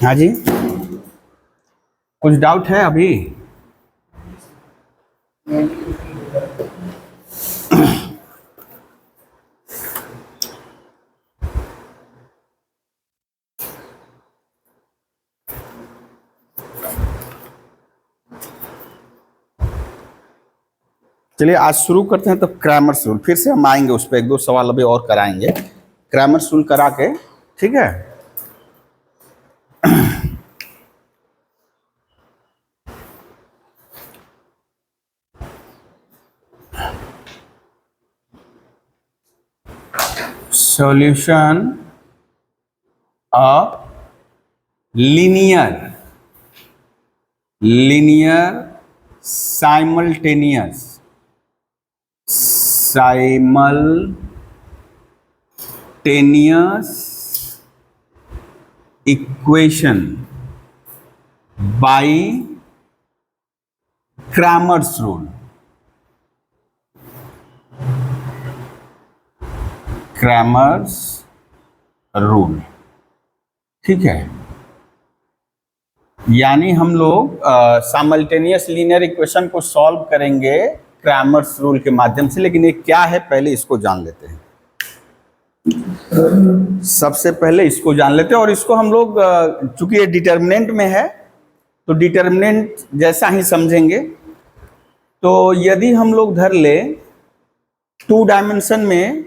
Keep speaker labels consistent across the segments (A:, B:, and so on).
A: हाँ जी, कुछ डाउट है अभी? चलिए आज शुरू करते हैं। तो क्रैमर्स रूल फिर से हम आएंगे उस पर, एक दो सवाल अभी और कराएंगे क्रैमर्स रूल करा के, ठीक है। Solution of linear simultaneous equation by Cramer's rule, ठीक है। यानी हम लोग साइमल्टेनियस लीनियर इक्वेशन को सॉल्व करेंगे क्रैमर्स रूल के माध्यम से। लेकिन ये क्या है पहले इसको जान लेते हैं। सबसे पहले इसको जान लेते हैं, और इसको हम लोग चूंकि ये डिटर्मिनेंट में है तो डिटर्मिनेंट जैसा ही समझेंगे। तो यदि हम लोग धर ले टू डायमेंशन में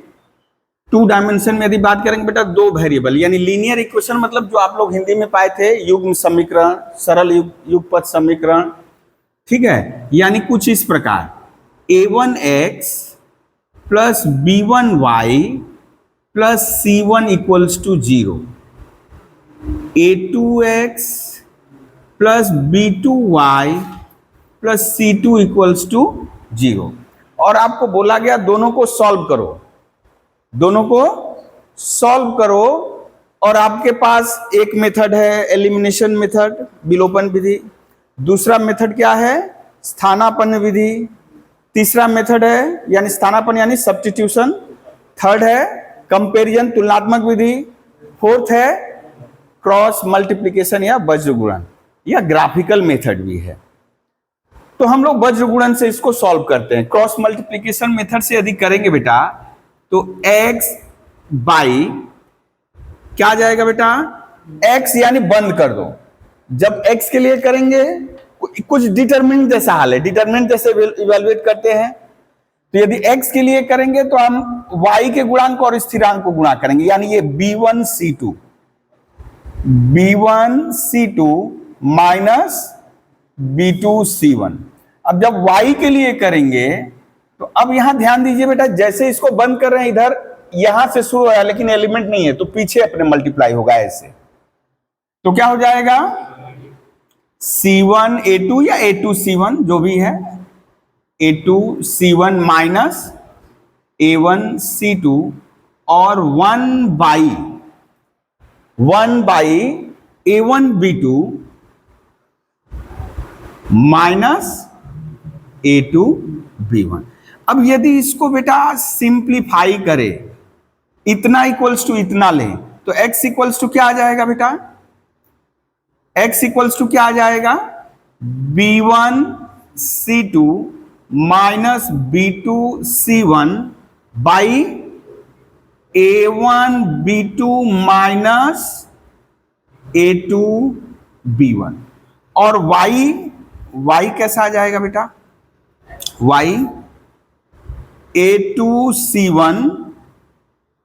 A: यदि बात करेंगे बेटा, दो वेरिएबल, यानी लीनियर इक्वेशन मतलब जो आप लोग हिंदी में पाए थे युग्म समीकरण, सरल युगपथ समीकरण, ठीक है। यानी कुछ इस प्रकार a1x plus b1y plus c1 equals to 0, a2x plus b2y plus c2 equals to 0। और आपको बोला गया दोनों को सॉल्व करो, और आपके पास एक मेथड है एलिमिनेशन मेथड, विलोपन विधि। दूसरा मेथड क्या है? स्थानापन्न विधि। तीसरा मेथड है यानी स्थानापन्न यानी सब्स्टिट्यूशन। थर्ड है कंपैरिजन तुलनात्मक विधि। फोर्थ है क्रॉस मल्टीप्लिकेशन या वज्र गुणन, या ग्राफिकल मेथड भी है। तो हम लोग वज्र गुणन से इसको सॉल्व करते हैं। क्रॉस मल्टीप्लिकेशन मेथड से यदि करेंगे बेटा तो x बाई क्या आ जाएगा बेटा? x यानी बंद कर दो। जब x के लिए करेंगे कुछ डिटरमिनेंट जैसा हाल है, डिटरमिनेंट जैसे इवेलुएट करते हैं। तो यदि x के लिए करेंगे तो हम y के गुणांक और स्थिरांक को गुणा करेंगे, यानी ये b1c2 माइनस b2c1। अब जब y के लिए करेंगे तो अब यहां ध्यान दीजिए बेटा, जैसे इसको बंद कर रहे हैं इधर यहां से शुरू हो रहा है लेकिन एलिमेंट नहीं है, तो पीछे अपने मल्टीप्लाई होगा ऐसे। तो क्या हो जाएगा? c1a2 या a2c1 जो भी है, a2c1 माइनस a1c2 और 1 बाई a1b2 माइनस a2b1। अब यदि इसको बेटा सिंप्लीफाई करें, इतना इक्वल्स टू इतना लें, तो x इक्वल्स टू क्या आ जाएगा बेटा? x इक्वल्स टू क्या आ जाएगा? b1c2 minus b2c1 by a1b2 minus a2b1। और y कैसा आ जाएगा बेटा? y a2c1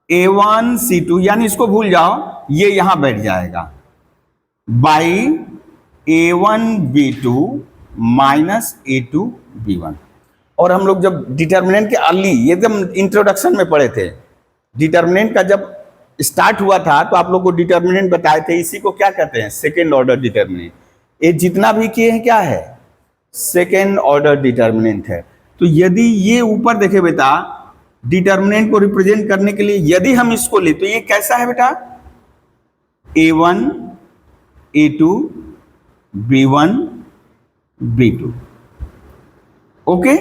A: a1c2, यानी इसको भूल जाओ, ये यहां बैठ जाएगा, बाई a1b2 माइनस a2b1। और हम लोग जब डिटर्मिनेंट के अर्ली, ये जब इंट्रोडक्शन में पढ़े थे, डिटर्मिनेंट का जब स्टार्ट हुआ था तो आप लोग को डिटर्मिनेंट बताए थे, इसी को क्या कहते हैं? Second order determinant. ये जितना भी किए हैं क्या है? सेकेंड ऑर्डर डिटर्मिनेंट है। तो यदि ये ऊपर देखे बेटा, डिटर्मिनेंट को रिप्रेजेंट करने के लिए यदि हम इसको ले तो ये कैसा है बेटा? a1 a2 b1 b2। Okay,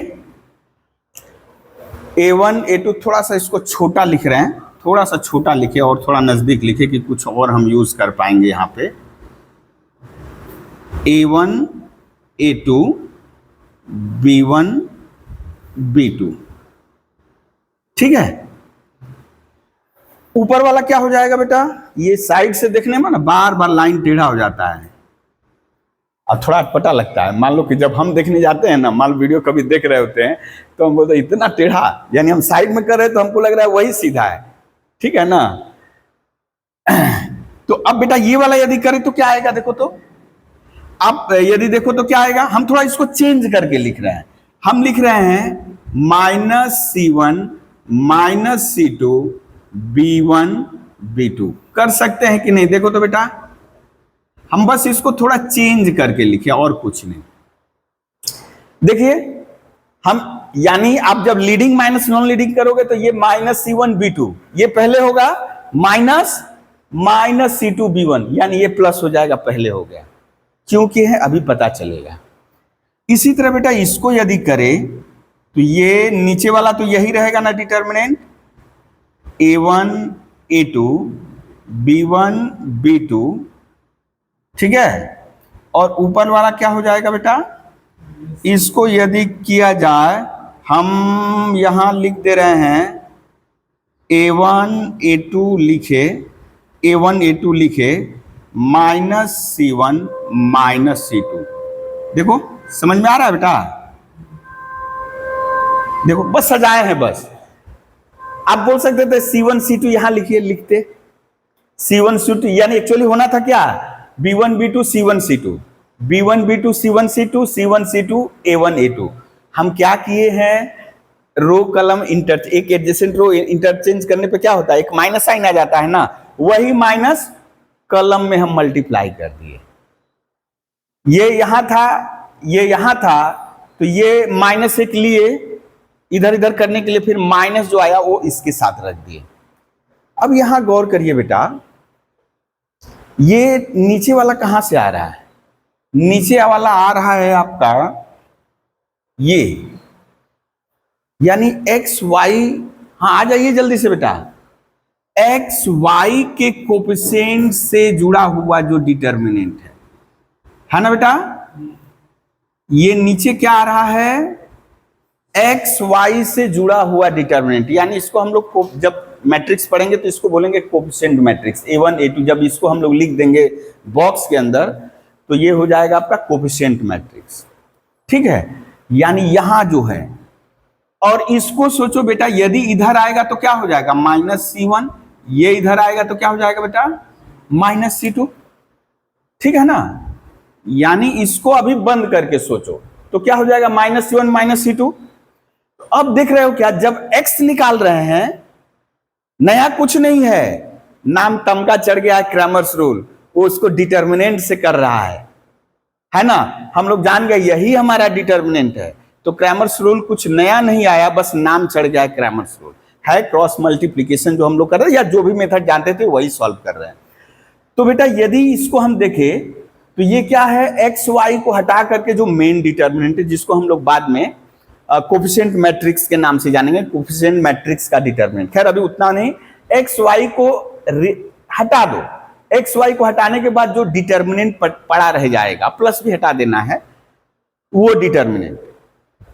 A: a1 a2 थोड़ा सा इसको छोटा लिख रहे हैं, थोड़ा सा छोटा लिखे और थोड़ा नजदीक लिखे कि कुछ और हम यूज कर पाएंगे यहाँ पे। A1 A2 B1 B2, ठीक है। ऊपर वाला क्या हो जाएगा बेटा, ये साइड से देखने में ना बार बार लाइन टेढ़ा हो जाता है और थोड़ा अटपटा लगता है। मान लो कि जब हम देखने जाते हैं ना, मान लो वीडियो कभी देख रहे होते हैं तो हम बोलते इतना टेढ़ा, यानी हम साइड में कर रहे हैं तो हमको लग रहा है वही सीधा है, ठीक है ना। तो अब बेटा ये वाला यदि करें तो क्या आएगा, देखो तो आप यदि देखो तो क्या आएगा, हम थोड़ा इसको चेंज करके लिख रहे हैं। हम लिख रहे हैं -C1 -C2 B1 B2, कर सकते हैं कि नहीं, देखो तो बेटा हम बस इसको थोड़ा चेंज करके लिखे और कुछ नहीं। देखिए हम, यानी आप जब लीडिंग माइनस नॉन लीडिंग करोगे तो ये -C1 B2 ये पहले होगा, -C2 B1, यानी ये प्लस हो जाएगा, पहले हो गया, क्योंकि है अभी पता चलेगा। इसी तरह बेटा इसको यदि करें तो ये नीचे वाला तो यही रहेगा ना determinant, A1 A2 B1 B2, ठीक है। और ऊपर वाला क्या हो जाएगा बेटा, इसको यदि किया जाए, हम यहां लिख दे रहे हैं A1 A2 लिखे, A1 A2 लिखे -C1 -C2, देखो समझ में आ रहा है बेटा, देखो बस सजाए हैं बस। आप बोल सकते थे C1 C2 यहां लिखिए, लिखते C1 C2, यानी एक्चुअली होना था क्या, B1 B2 C1 C2 B1 B2 C1 C2 C1 C2 A1 A2। हम क्या किए हैं, रो कलम एक एडजेसेंट रो इंटरचेंज करने पे क्या होता है, एक माइनस साइन आ जाता है ना, वही माइनस कलम में हम मल्टीप्लाई कर दिए। ये यहां था, ये यहां था, तो ये माइनस एक लिए इधर इधर करने के लिए, फिर माइनस जो आया वो इसके साथ रख दिए। अब यहां गौर करिए बेटा, ये नीचे वाला कहां से आ रहा है, नीचे वाला आ रहा है आपका ये, यानी एक्स वाई, हाँ आ जाइए जल्दी से बेटा, एक्स वाई के कोफिशिएंट से जुड़ा हुआ जो डिटर्मिनेंट है ना बेटा, ये नीचे क्या आ रहा है, एक्स वाई से जुड़ा हुआ डिटर्मिनेंट, यानी इसको हम लोग जब मैट्रिक्स पढ़ेंगे तो इसको बोलेंगे कोफिशिएंट मैट्रिक्स A1 A2। जब इसको हम लोग लिख देंगे बॉक्स के अंदर तो ये हो जाएगा आपका कोफिशिएंट मैट्रिक्स, ठीक है। यानी यहां जो है, और इसको सोचो बेटा, यदि इधर आएगा तो क्या हो जाएगा, -C1, ये इधर आएगा तो क्या हो जाएगा बेटा, -C2, ठीक है ना। यानी इसको अभी बंद करके सोचो तो क्या हो जाएगा, -C1 -C2। अब देख रहे हो क्या, जब x निकाल रहे हैं, नया कुछ नहीं है, नाम तमका चढ़ गया, क्रैमर्स रूल, वो उसको डिटर्मिनेंट से कर रहा है ना। हम लोग जान गए यही हमारा डिटर्मिनेंट है, तो क्रैमर्स रूल कुछ नया नहीं आया, बस नाम चढ़ गया, क्रैमर्स रूल है। क्रॉस मल्टीप्लीकेशन जो हम लोग कर रहे हैं, या जो भी मेथड जानते थे वही सॉल्व कर रहे हैं। तो बेटा यदि इसको हम देखें तो ये क्या है, एक्स वाई को हटा करके जो मेन डिटर्मिनेंट है, जिसको हम लोग बाद में कोफिशिएंट मैट्रिक्स के नाम से जानेंगे, कोफिशिएंट मैट्रिक्स का डिटर्मिनेंट। खैर अभी उतना नहीं, एक्स वाई को हटा दो, एक्स वाई को हटाने के बाद जो डिटर्मिनेंट पड़ा रह जाएगा, प्लस भी हटा देना है, वो डिटर्मिनेंट।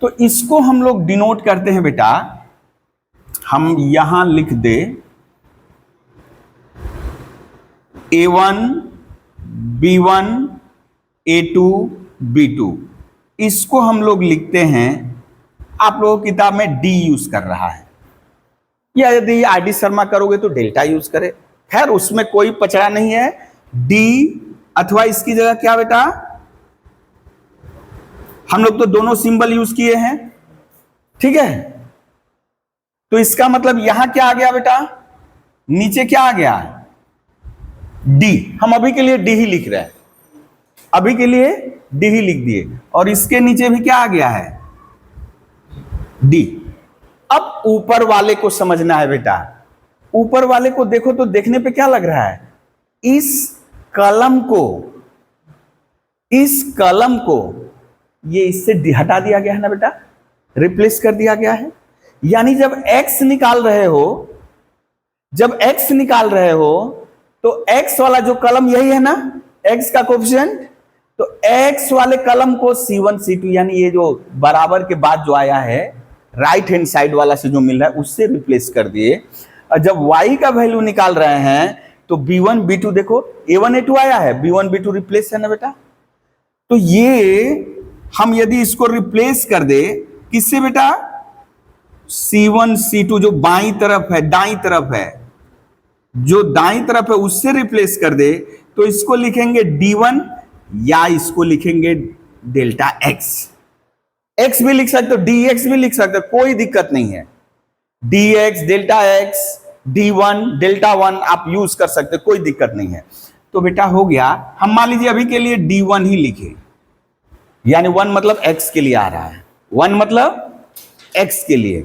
A: तो इसको हम लोग डिनोट करते हैं बेटा, हम यहां लिख दे A1 B1 A2 B2, इसको हम लोग लिखते हैं, आप लोगों की किताब में डी यूज कर रहा है, या यदि आरडी शर्मा करोगे तो डेल्टा यूज करे, खैर उसमें कोई पचड़ा नहीं है, डी अथवा इसकी जगह क्या बेटा, हम लोग तो दोनों सिंबल यूज किए हैं, ठीक है। तो इसका मतलब यहां क्या आ गया बेटा, नीचे क्या आ गया, डी। हम अभी के लिए डी ही लिख रहे हैं, अभी के लिए डी ही लिख दिए, और इसके नीचे भी क्या आ गया है, डी। अब ऊपर वाले को समझना है बेटा, ऊपर वाले को देखो तो देखने पे क्या लग रहा है, इस कलम को ये इससे हटा दिया गया है ना बेटा, रिप्लेस कर दिया गया है। यानी जब x निकाल रहे हो तो x वाला जो कलम यही है ना, x का कोफिशिएंट, तो x वाले कलम को C1 C2 यानी ये जो बराबर के बाद जो आया है राइट हैंड साइड वाला से जो मिल रहा है उससे रिप्लेस कर दिए। और जब y का वैल्यू निकाल रहे हैं तो B1 B2 देखो A1 A2 आया है, B1 B2 रिप्लेस है ना बेटा। तो ये हम यदि इसको रिप्लेस कर दे किससे बेटा, C1 C2 जो बाईं तरफ है, दाईं तरफ है, जो दाईं तरफ है उससे रिप्लेस कर दे तो इसको लिखेंगे D1 या इसको लिखेंगे डेल्टा x। x भी लिख सकते हो, dx भी लिख सकते हो, कोई दिक्कत नहीं है। dx delta x, d1 delta 1 आप यूज कर सकते हो, कोई दिक्कत नहीं है। तो बेटा हो गया, हम मान लीजिए अभी के लिए d1 ही लिखे, यानी 1 मतलब x के लिए आ रहा है, 1 मतलब x के लिए।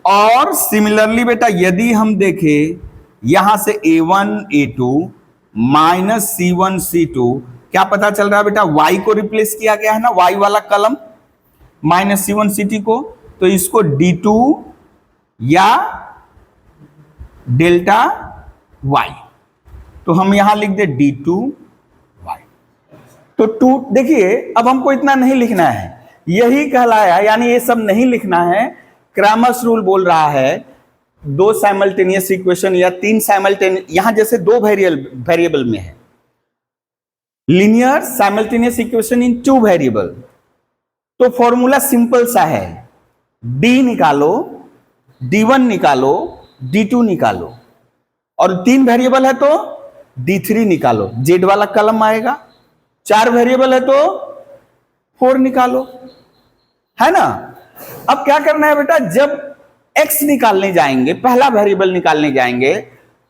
A: और सिमिलरली बेटा यदि हम देखें यहां से a1 a2 minus C1 C2 क्या पता चल रहा है बेटा, y को रिप्लेस किया गया है ना, y वाला कलम माइनस C1 C2 को, तो इसको d2 या डेल्टा y, तो हम यहां लिख दे d2 y। तो 2 देखिए अब हमको इतना नहीं लिखना है, यही कहलाया, यानी ये सब नहीं लिखना है। क्रैमर्स रूल बोल रहा है दो साइमल्टेनियस इक्वेशन या तीन साइमल्टेनियस, यहां जैसे दो वेरिएबल में है, linear simultaneous equation in 2 variable, तो फॉर्मूला सिंपल सा है, d निकालो, d1 निकालो, d2 निकालो, और 3 वेरिएबल है तो d3 निकालो, z वाला कलम आएगा। 4 वेरिएबल है तो 4 निकालो, है ना। अब क्या करना है बेटा, जब x निकालने जाएंगे, पहला वेरिएबल निकालने जाएंगे,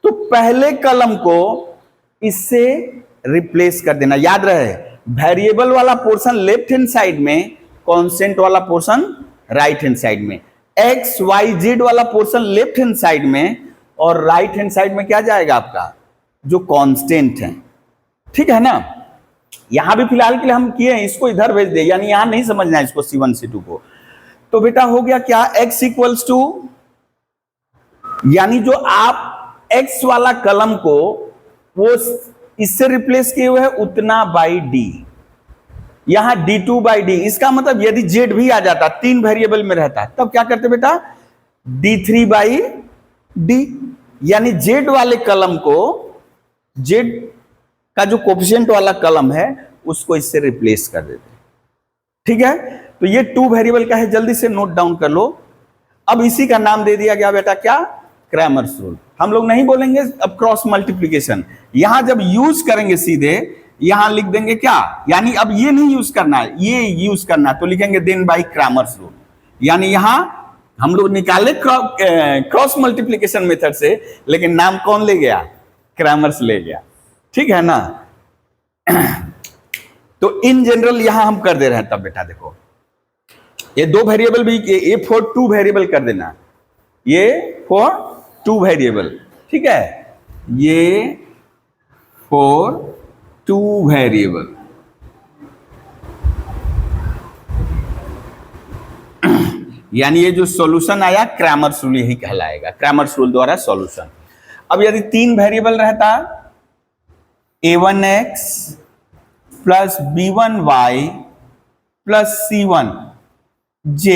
A: तो पहले कलम को इससे रिप्लेस कर देना। याद रहे वेरिएबल वाला पोर्शन लेफ्ट हैंड साइड में, कांस्टेंट वाला पोर्शन राइट हैंड साइड में, x y z वाला पोर्शन लेफ्ट हैंड साइड में, और राइट हैंड साइड में क्या जाएगा आपका जो कांस्टेंट है, ठीक है ना। यहां भी फिलहाल के लिए हम किए, इसको इधर भेज दे, यानी यहां नहीं समझना है इसको C1 C2 को। तो बेटा हो गया क्या, x इक्वल्स टू, यानी जो आप x वाला कलम को वो इससे रिप्लेस किए हुए है उतना बाई d, यहां d2 बाई d। इसका मतलब यदि z भी आ जाता, 3 वेरिएबल में रहता, तब क्या करते बेटा, d3 बाई d, यानी z वाले कलम को, z का जो कोफिशिएंट वाला कलम है उसको इससे रिप्लेस कर देते, ठीक है। तो ये 2 वेरिएबल का है, जल्दी से नोट डाउन कर लो। अब इसी का नाम दे दिया गया बेटा क्या, क्रैमर्स रूल। हम लोग नहीं बोलेंगे अब क्रॉस मल्टीप्लिकेशन, यहां जब यूज करेंगे सीधे यहां लिख देंगे क्या, यानी अब ये नहीं यूज करना है, ये यूज करना है, तो लिखेंगे देन बाय क्रैमर्स रूल। यानी यहां हम लोग निकाले क्रॉस मल्टीप्लिकेशन मेथड से, लेकिन नाम कौन ले गया, क्रैमर्स ले गया, ठीक है ना। तो इन जनरल यहां हम कर दे रहे हैं। तब बेटा देखो ये 2 वेरिएबल भी, ये फॉर 2 वेरिएबल कर देना, ये फॉर 2 वेरिएबल, ठीक है, ये फॉर 2 वेरिएबल। यानी ये जो सॉल्यूशन आया क्रैमर्स रूल यही कहलाएगा, क्रैमर्स रूल द्वारा सॉल्यूशन। अब यदि 3 वेरिएबल रहता, a1x plus b1y plus c1z।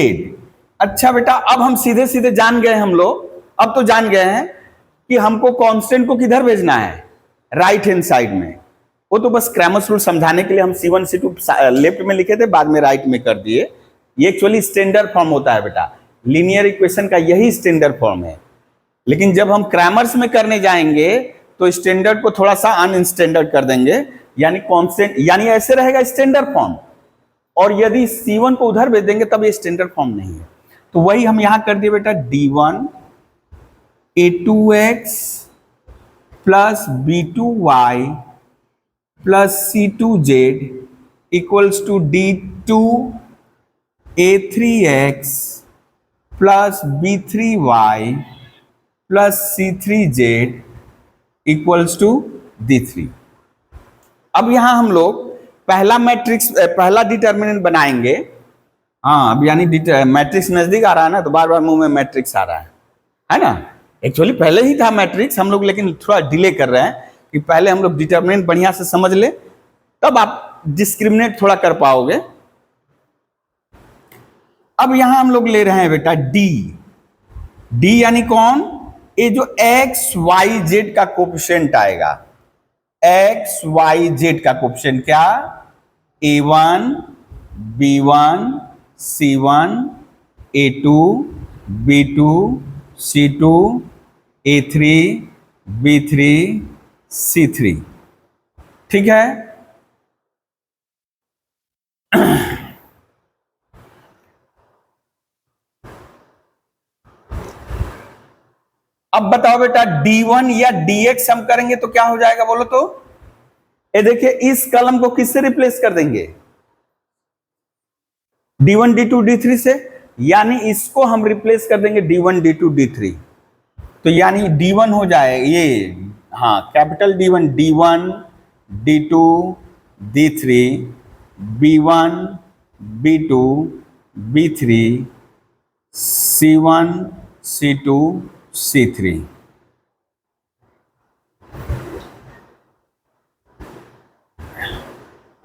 A: अच्छा बेटा अब हम सीधे सीधे जान गए, हम लोग अब तो जान गए हैं कि हमको कांस्टेंट को किधर भेजना है, राइट हैंड साइड में। वो तो बस क्रैमर्स रूल समझाने के लिए हम C1 C2 लेफ्ट में लिखे थे, बाद में राइट में कर दिए। ये एक्चुअली स्टैंडर्ड फॉर्म होता है बेटा, लीनियर इक्वेशन का यही स्टैंडर्ड फॉर्म है। लेकिन जब हम क्रैमर्स में करने जाएंगे तो स्टैंडर्ड को थोड़ा सा अनस्टैंडर्ड कर देंगे, यानी कांस्टेंट, यानी ऐसे रहेगा स्टैंडर्ड फॉर्म, और यदि C1 को उधर भेज देंगे तब ये स्टैंडर्ड फॉर्म नहीं है। तो वही हम यहां कर दिए बेटा, d1 a2x plus b2y plus c2z equals to d2 a3x plus b3y plus c3z equals to d3। अब यहां हम लोग पहला मैट्रिक्स, पहला डिटर्मिनेंट बनाएंगे। हाँ अब यानी मैट्रिक्स नजदीक आ रहा है ना, तो बार बार मुंह में मैट्रिक्स आ रहा है ना। एक्चुअली पहले ही था मैट्रिक्स हम लोग, लेकिन थोड़ा डिले कर रहे हैं कि पहले हम लोग डिटर्मिनेंट बढ़िया से समझ ले, तब आप डिस्क्रिमिनेट थोड़ा कर पाओगे। अब यहां हम लोग ले रहे हैं बेटा डी। डी यानी कौन? ये जो एक्स वाई जेड का कोफिशिएंट आएगा, एक्स वाई जेड का कोफिशिएंट क्या? A1 B1 C1 A2 B2 C2 A3 B3 C3। ठीक है। अब बताओ बेटा D1 या DX हम करेंगे तो क्या हो जाएगा बोलो तो? ये देखिए इस कलम को किससे रिप्लेस कर देंगे? D1 D2 D3 से, यानी इसको हम रिप्लेस कर देंगे D1 D2 D3। तो यानी D1 हो जाए ये, हाँ capital D1 D1 D2 D3 B1 B2 B3 C1 C2 C3।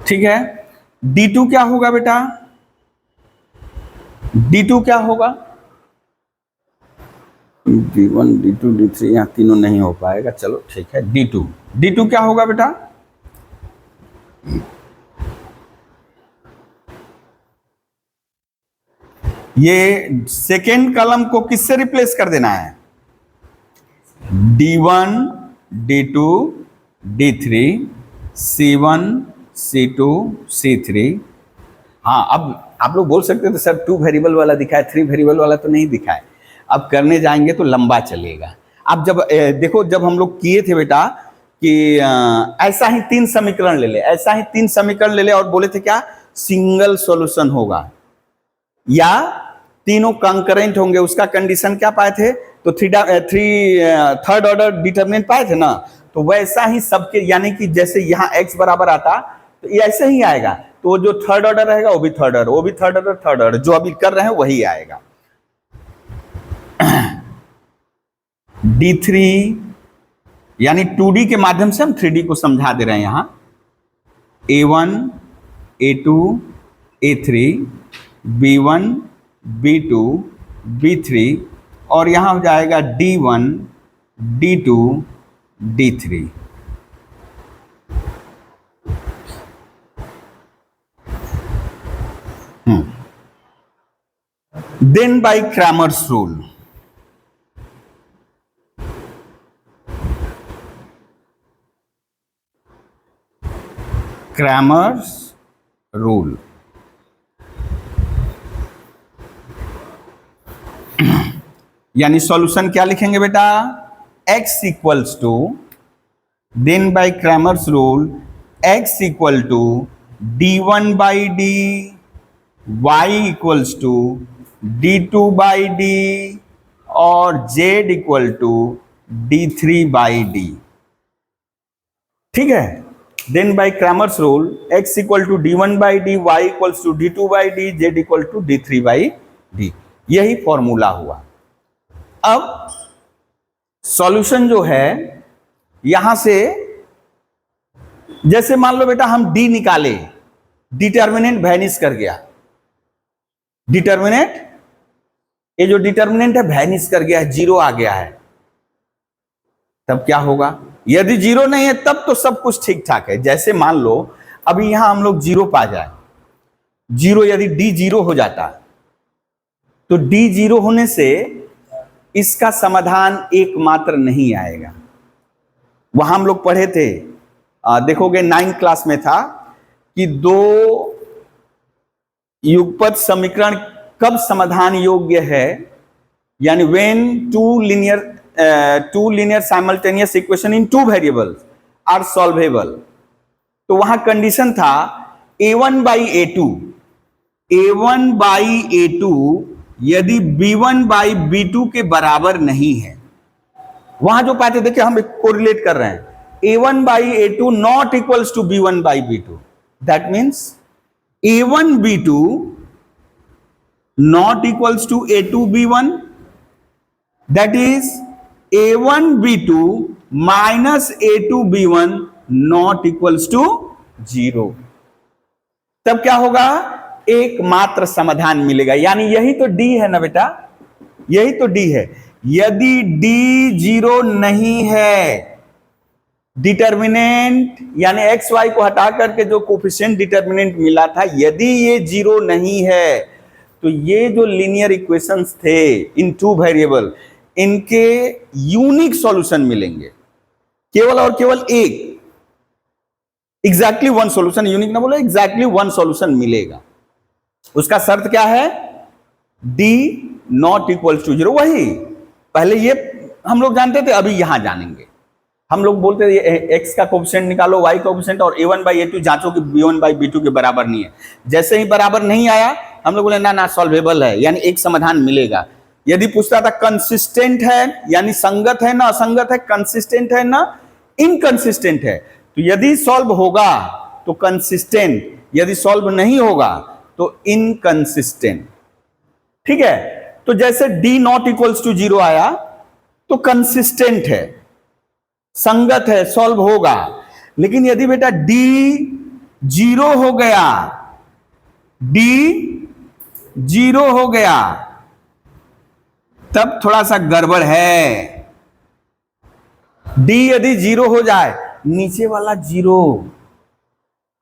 A: ठीक है। D2 क्या होगा बेटा? D2 क्या होगा? D1 D2 D3 यहां तीनों नहीं हो पाएगा, चलो ठीक है। D2 क्या होगा बेटा? ये सेकेंड कलम को किससे रिप्लेस कर देना है? D1 D2 D3 C1 C2 C3। हाँ, अब आप लोग बोल सकते हैं तो सर 2 वेरिएबल वाला दिखा है, 3 वेरिएबल वाला तो नहीं दिखा है। अब करने जाएंगे तो लंबा चलेगा। अब जब देखो, जब हम लोग किए थे बेटा कि ऐसा ही 3 समीकरण ले ले, ऐसा ही 3 समीकरण ले ले और बोले थे क्या सिंगल सॉल्यूशन होगा या तीनों कंकरेंट होंगे, उसका कंडीशन क्या पाए थे? तो थर्ड ऑर्डर डिटरमिनेंट पाए थे ना। तो वैसा ही सबके, यानी कि जैसे यहाँ x बराबर आता तो ऐसे ही आएगा। तो वो जो थर्ड ऑर्डर रहेगा वो भी थर्ड ऑर्डर, वो भी थर्ड ऑर्डर, थर्ड ऑर्डर जो अभी कर रहे हैं वही आएगा। D3 यानी 2D के माध्यम से हम 3D को समझा दे रहे हैं। यहां A1 A2 A3 B1 B2 B3 और यहां हो जाएगा D1 D2 D3। Then by Cramer's rule, Cramer's rule, यानी सॉल्यूशन क्या लिखेंगे बेटा? x equals to, then by Cramer's rule x equal to d1 by d, y equals to d2 by d और z equal to d3 by d। ठीक है। Then by Cramer's rule x equal to d1 by d, y equals to d2 by d, z equal to d3 by d। यही formula हुआ। अब solution जो है यहां से, जैसे मान लो बेटा हम d निकाले, डिटर्मिनेंट वैनिश कर गया, डिटर्मिनेंट, ये जो डिटर्मिनेंट है वैनिश कर गया है, जीरो आ गया है, तब क्या होगा? यदि जीरो नहीं है तब तो सब कुछ ठीक ठाक है। जैसे मान लो अभी यहां हम लोग जीरो पा जाए, जीरो, यदि d जीरो हो जाता तो d जीरो होने से इसका समाधान एकमात्र नहीं आएगा। वहां हम लोग पढ़े थे, देखोगे 9th क्लास में था कि दो युगपत समीकरण कब समाधान योग्य है, यानी when two linear simultaneous equation in 2 variables are solvable. तो वहां कंडीशन था a1 by a2, a1 by a2 यदि b1 बाई b2 के बराबर नहीं है। वहां जो पाते देखिए हम कोरिलेट कर रहे हैं, a1 by a2 not equals to b1 by b2, that means a1 b2 not equals to a2 b1, that is a1 b2 minus a2 b1 not equals to 0। तब क्या होगा, एकमात्र समाधान मिलेगा, यानी यही तो डी है ना बेटा, यही तो डी है। यदि डी 0 नहीं है, डिटर्मिनेंट यानी एक्स वाई को हटा करके जो कोफिशिएंट डिटर्मिनेंट मिला था, यदि ये 0 नहीं है, तो ये जो लीनियर इक्वेशंस थे इन टू वेरिएबल, इनके यूनिक सॉल्यूशन मिलेंगे, केवल और केवल एक, एग्जैक्टली वन सॉल्यूशन, यूनिक ना बोलो, एग्जैक्टली वन सॉल्यूशन मिलेगा। उसका शर्त क्या है, डी नॉट इक्वल टू 0। वही पहले ये हम लोग जानते थे, अभी यहां जानेंगे। हम लोग बोलते थे एक्स का कोफिशिएंट निकालो, वाई का कोफिशिएंट, और a1/a2 जांचो कि b1/b2 के बराबर नहीं है। जैसे ही बराबर नहीं आया, हम लोग बोले ना सॉल्वेबल है, यानी एक समाधान मिलेगा। यदि पूछता था कंसिस्टेंट है, यानी संगत है ना असंगत है, कंसिस्टेंट है ना इनकंसिस्टेंट है, तो यदि सॉल्व होगा तो कंसिस्टेंट, यदि सॉल्व नहीं होगा तो इनकंसिस्टेंट। ठीक है, तो जैसे d नॉट इक्वल्स टू 0 आया तो कंसिस्टेंट है, संगत है, सॉल्व होगा। लेकिन यदि बेटा d 0 हो गया, d 0 हो गया, तब थोड़ा सा गड़बड़ है। d यदि 0 हो जाए, नीचे वाला 0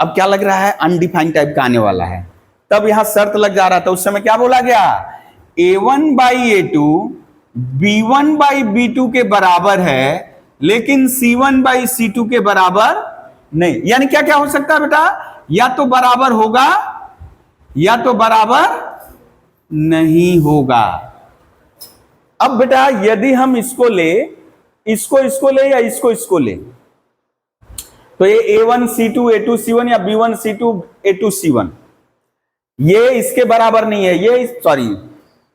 A: अब क्या लग रहा है, अनडिफाइंड टाइप का आने वाला है, तब यहां शर्त लग जा रहा था। उस समय क्या बोला गया, a1/a2 b1/b2 के बराबर है, लेकिन c1/c2 के बराबर नहीं। यानी क्या क्या हो सकता है बेटा, या तो बराबर होगा या तो बराबर नहीं होगा। अब बेटा यदि हम इसको ले, इसको ले या इसको ले, तो ये a1c2 a2c1 या b1c2 a2c1, ये इसके बराबर नहीं है, ये सॉरी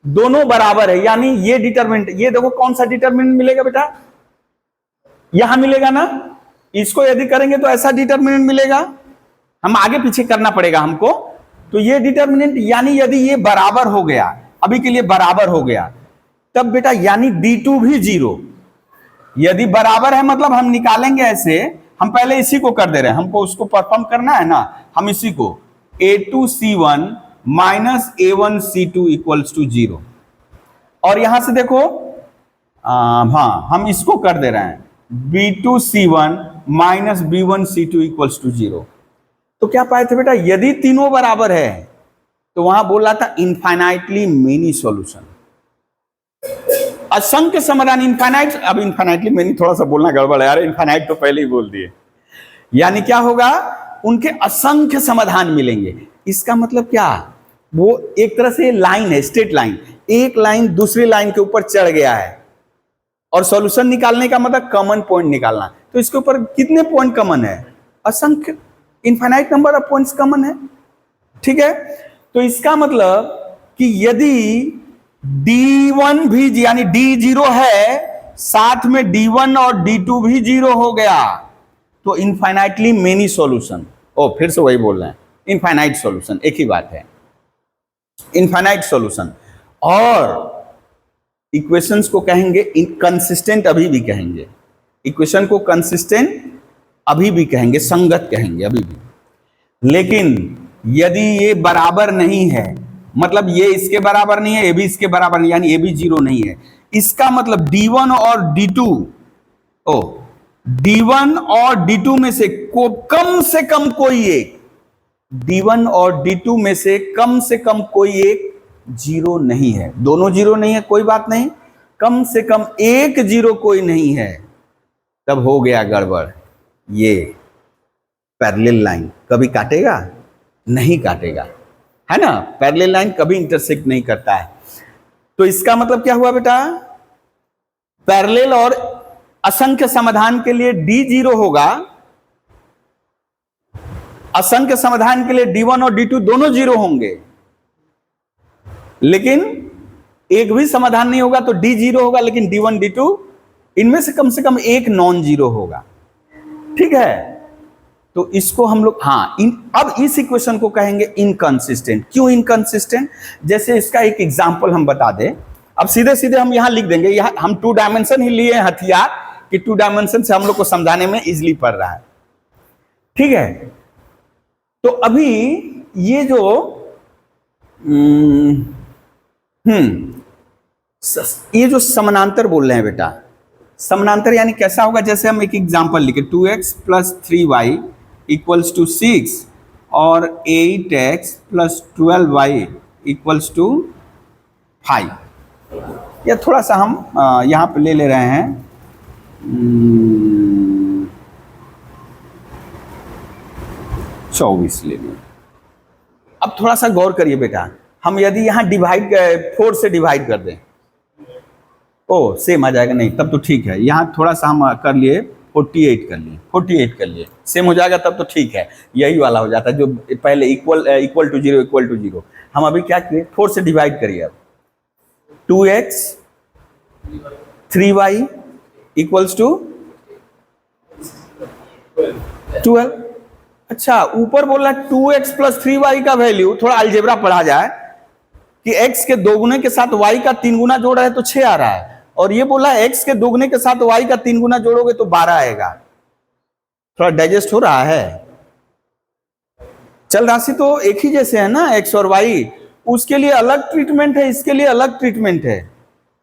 A: दोनों बराबर है, यानी ये डिटरमिनेंट, ये देखो कौन सा डिटरमिनेंट मिलेगा बेटा, यहां मिलेगा ना। इसको यदि करेंगे तो ऐसा डिटरमिनेंट मिलेगा, हम आगे पीछे करना पड़ेगा हमको। तो ये डिटरमिनेंट, यानी यदि ये बराबर हो गया, अभी के लिए बराबर हो गया, तब बेटा यानी d2 भी 0। यदि बराबर है मतलब हम निकालेंगे ऐसे, हम पहले इसी को कर दे रहे हैं, हमको उसको परफॉर्म करना है ना, हम इसी को a2c1 minus a1c2 equals to 0, और यहां से देखो हाँ हम इसको कर दे रहे हैं b2c1 minus b1c2 equals to 0। तो क्या पाए थे बेटा, यदि तीनों बराबर है तो वहां बोल रहा था इनफाइनाइटली मेनी सॉल्यूशन, असंख्य समाधान, इनफाइनाइट। अब इनफाइनाइटली मेनी थोड़ा सा बोलना गड़बड़ है यार, इनफाइनाइट तो पहले ही बोल दिए। यानी क्या होगा, उनके असंख्य समाधान मिलेंगे। इसका मतलब क्या, वो एक तरह से लाइन है, स्ट्रेट लाइन, एक लाइन दूसरी लाइन के ऊपर चढ़ गया है, और सॉल्यूशन निकालने का मतलब कॉमन पॉइंट निकालना। तो इसके ऊपर कितने पॉइंट कॉमन है, असंख्य, infinite number of points common है। ठीक है, तो इसका मतलब कि यदि d1 भी यानी d 0 है, साथ में d1 और d2 भी 0 हो गया, तो इनफाइनाइटली मेनी सॉल्यूशन। ओ फिर से वही बोल रहे हैं, इनफाइनाइट सॉल्यूशन, एक ही बात है, इनफाइनाइट सॉल्यूशन। और इक्वेशंस को कहेंगे कंसिस्टेंट, अभी भी कहेंगे इक्वेशन को कंसिस्टेंट, अभी भी कहेंगे, संगत कहेंगे अभी भी। लेकिन यदि ये बराबर नहीं है, मतलब ये इसके बराबर नहीं है, ये भी इसके बराबर नहीं, यानी ये भी 0 नहीं है, इसका मतलब d1 और d2, d1 और d2 में से कम कोई एक, d1 और d2 में से कम कोई एक 0 नहीं है। दोनों 0 नहीं है कोई बात नहीं, कम से कम एक 0 कोई नहीं है, तब हो गया गड़बड़। ये पैरेलल लाइन कभी काटेगा नहीं, काटेगा, है ना, पैरेलल लाइन कभी इंटरसेक्ट नहीं करता है। तो इसका मतलब क्या हुआ बेटा, पैरेलल और असंख्य समाधान के लिए d 0 होगा, असंख्य समाधान के लिए d1 और d2 दोनों 0 होंगे, लेकिन एक भी समाधान नहीं होगा तो d 0 होगा, लेकिन d1 d2 इनमें से कम एक नॉन 0 होगा। ठीक है, तो इसको हम लोग अब इस इक्वेशन को कहेंगे इनकंसिस्टेंट। क्यों इनकंसिस्टेंट, जैसे इसका एक एग्जांपल हम बता दें। अब सीधे सीधे हम यहां लिख देंगे, यहां हम 2 डायमेंशन ही लिए हथियार कि 2 डायमेंशन से हम लोग को समझाने में इजीली पड़ रहा है। ठीक है, तो अभी ये जो ये जो समानांतर बोल रहे हैं बेटा, समानांतर यानी कैसा होगा, जैसे हम एक एग्जांपल लिखे 2x plus 3y equals to 6 और 8x plus 12y equals to 5। या थोड़ा सा हम यहाँ पे ले रहे हैं 24 ले लें। अब थोड़ा सा गौर करिए बेटा, हम यदि यहाँ डिवाइड 4 से डिवाइड कर दें, ओ सेम आ जाएगा, नहीं तब तो ठीक है। यहाँ थोड़ा सा हम कर लिए 48 कर लिए, 48 कर लिए, सेम हो जाएगा तब तो ठीक है। यही वाला हो जाता है जो पहले इक्वल टू जीरो। हम अभी क्या किए, 4 से डिवाइड करिए। अब 2x 3y इक्वल्स टू 12। अच्छा, ऊपर बोला 2x प्लस 3y का वैल्यू, थोड़ा अलजेब्रा पढ़ा जाए कि x के दोगुने के साथ y का 3 गुना जोड़ रहे हैं तो 6 आ रहा है, और ये बोला x के दोगुने के साथ y का 3 गुना जोड़ोगे तो 12 आएगा। थोड़ा डाइजेस्ट हो रहा है? चल राशि तो एक ही जैसे है ना, x और y, उसके लिए अलग ट्रीटमेंट है, इसके लिए अलग ट्रीटमेंट है।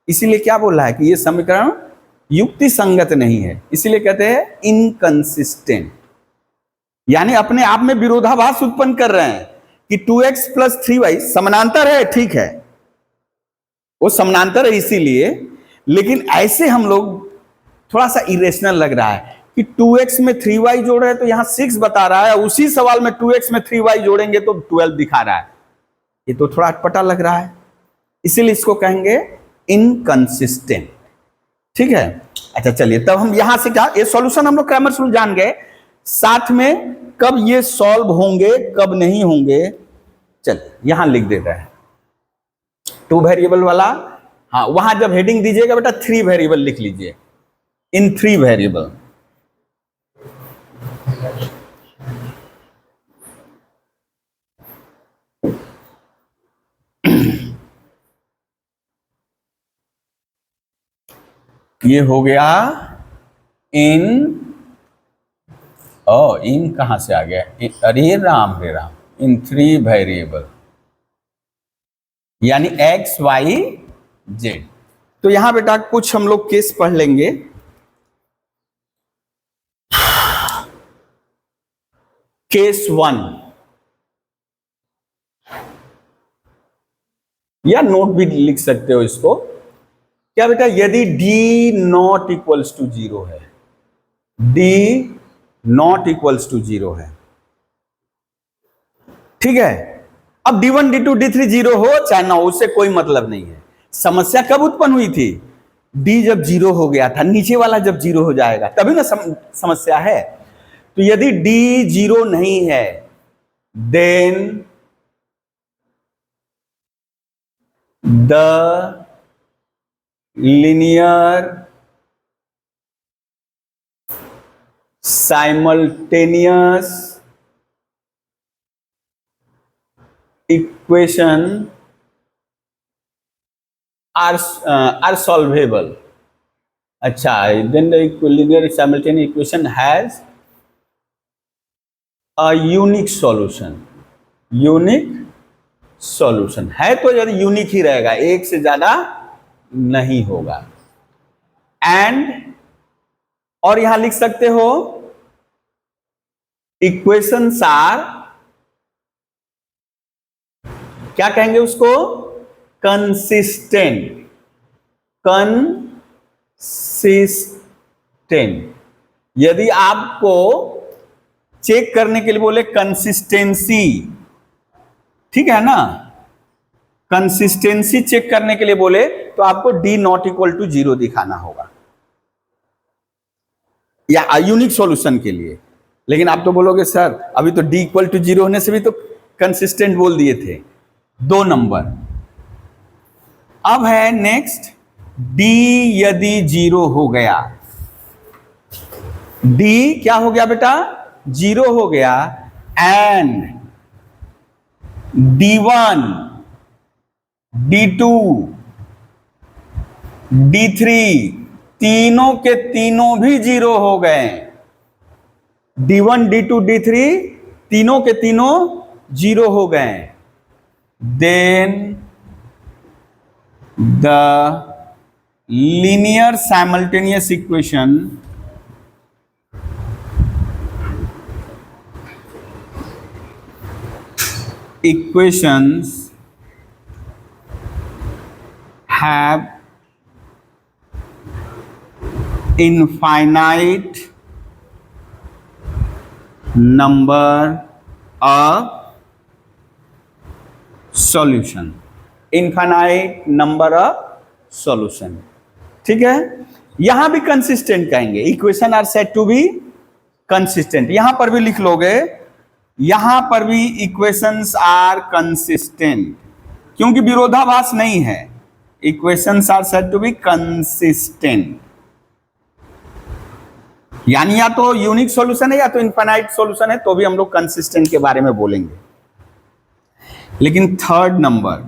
A: इसीलिए क्या बोल रहा है कि ये समीकरण युक्ति संगत नहीं है, इसीलिए कहते हैं इनकंसिस्टेंट, यानी अपने आप में विरोधाभास उत्पन्न कर रहे हैं कि 2x प्लस 3y समानांतर है, ठीक है, वो समानांतर है इसीलिए, लेकिन ऐसे हम लोग थोड़ा सा इरेशनल लग रहा है कि 2x में 3y जोड़ रहे हैं तो यहां 6 बता रहा है, उसी सवाल में 2x में 3y जोड़ेंगे तो 12 दिखा रहा है। ये तो थोड़ा अटपटा लग रहा है, इसीलिए इसको कहेंगे इनकंसिस्टेंट। ठीक है, अच्छा चलिए, तब हम यहां से क्या, ये सॉल्यूशन हम लोग क्रैमर्स रूल जान गए, साथ में कब ये सॉल्व होंगे कब नहीं होंगे। चल यहां लिख देता है 2 वेरिएबल वाला। हाँ, वहां जब हेडिंग दीजिएगा बेटा 3 वेरिएबल लिख लीजिए, इन 3 वेरिएबल। ये हो गया इन, इन कहां से आ गया, अरे राम रे राम, इन 3 वेरिएबल यानी x y z। तो यहां बेटा कुछ हम लोग केस पढ़ लेंगे। केस 1, या नोट भी लिख सकते हो इसको। क्या बेटा, यदि d नॉट इक्वल्स टू 0 है, d नॉट इक्वल्स टू 0 है, ठीक है। अब d1 d2 d3 0 हो चाहे ना हो, उससे कोई मतलब नहीं है। समस्या कब उत्पन्न हुई थी, d जब 0 हो गया था, नीचे वाला जब 0 हो जाएगा तभी ना समस्या है। तो यदि d 0 नहीं है, then the linear simultaneous equation are solvable। अच्छा, then the linear simultaneous equation has a unique solution। Unique solution है तो यदि यूनिक ही रहेगा, एक से ज्यादा नहीं होगा। एंड, और यहां लिख सकते हो इक्वेशंस आर, क्या कहेंगे उसको, कंसिस्टेंट। कंसिस्टेंट, यदि आपको चेक करने के लिए बोले कंसिस्टेंसी, ठीक है ना, कंसिस्टेंसी चेक करने के लिए बोले तो आपको d नॉट इक्वल टू 0 दिखाना होगा, या यूनिक सॉल्यूशन के लिए। लेकिन आप तो बोलोगे सर अभी तो d इक्वल टू 0 होने से भी तो कंसिस्टेंट बोल दिए थे। 2 नंबर। अब है नेक्स्ट, d यदि 0 हो गया, d क्या हो गया बेटा, 0 हो गया, एंड d1 d2 d3 तीनों के तीनों भी 0 हो गए। d1 d2 d3 तीनों के तीनों जीरो हो गए, then the linear simultaneous equation equations have infinite number of solution, infinite number of solution। ठीक है, यहां भी कंसिस्टेंट कहेंगे, equation are said to be consistent, यहां पर भी लिख लोगे, यहां पर भी इक्वेशंस आर कंसिस्टेंट, क्योंकि विरोधाभास नहीं है, equations are said to be consistent, यानी या तो यूनिक सॉल्यूशन है या तो इनफाइनाइट सॉल्यूशन है, तो भी हम लोग कंसिस्टेंट के बारे में बोलेंगे। लेकिन थर्ड नंबर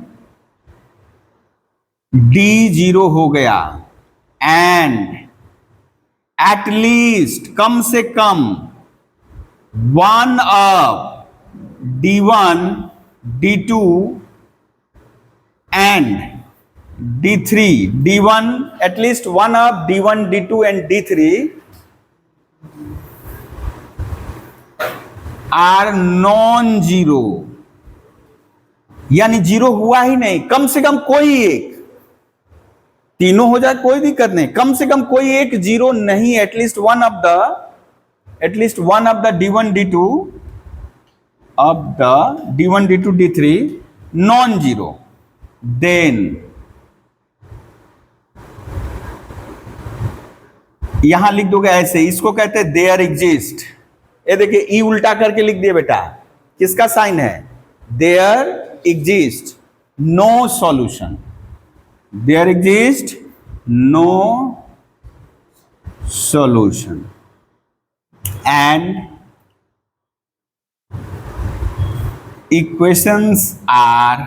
A: डी जीरो हो गया एंड एट लीस्ट कम से कम one of D1, D2 and D3, D1 at least one of D1, D2 and D3 are non-zero, यानी जीरो हुआ ही नहीं, कम से कम कोई एक, तीनों हो जाए कोई दिक्कत नहीं, कम से कम कोई एक जीरो नहीं, at least one of the D1, D2 of the D1, D2, D3 non-zero, then यहां लिख दोगे ऐसे, इसको कहते हैं देयर एग्जिस्ट, ये देखिए ई उल्टा करके लिख दिए बेटा, किसका साइन है, there exist no solution, there exist no solution and equations are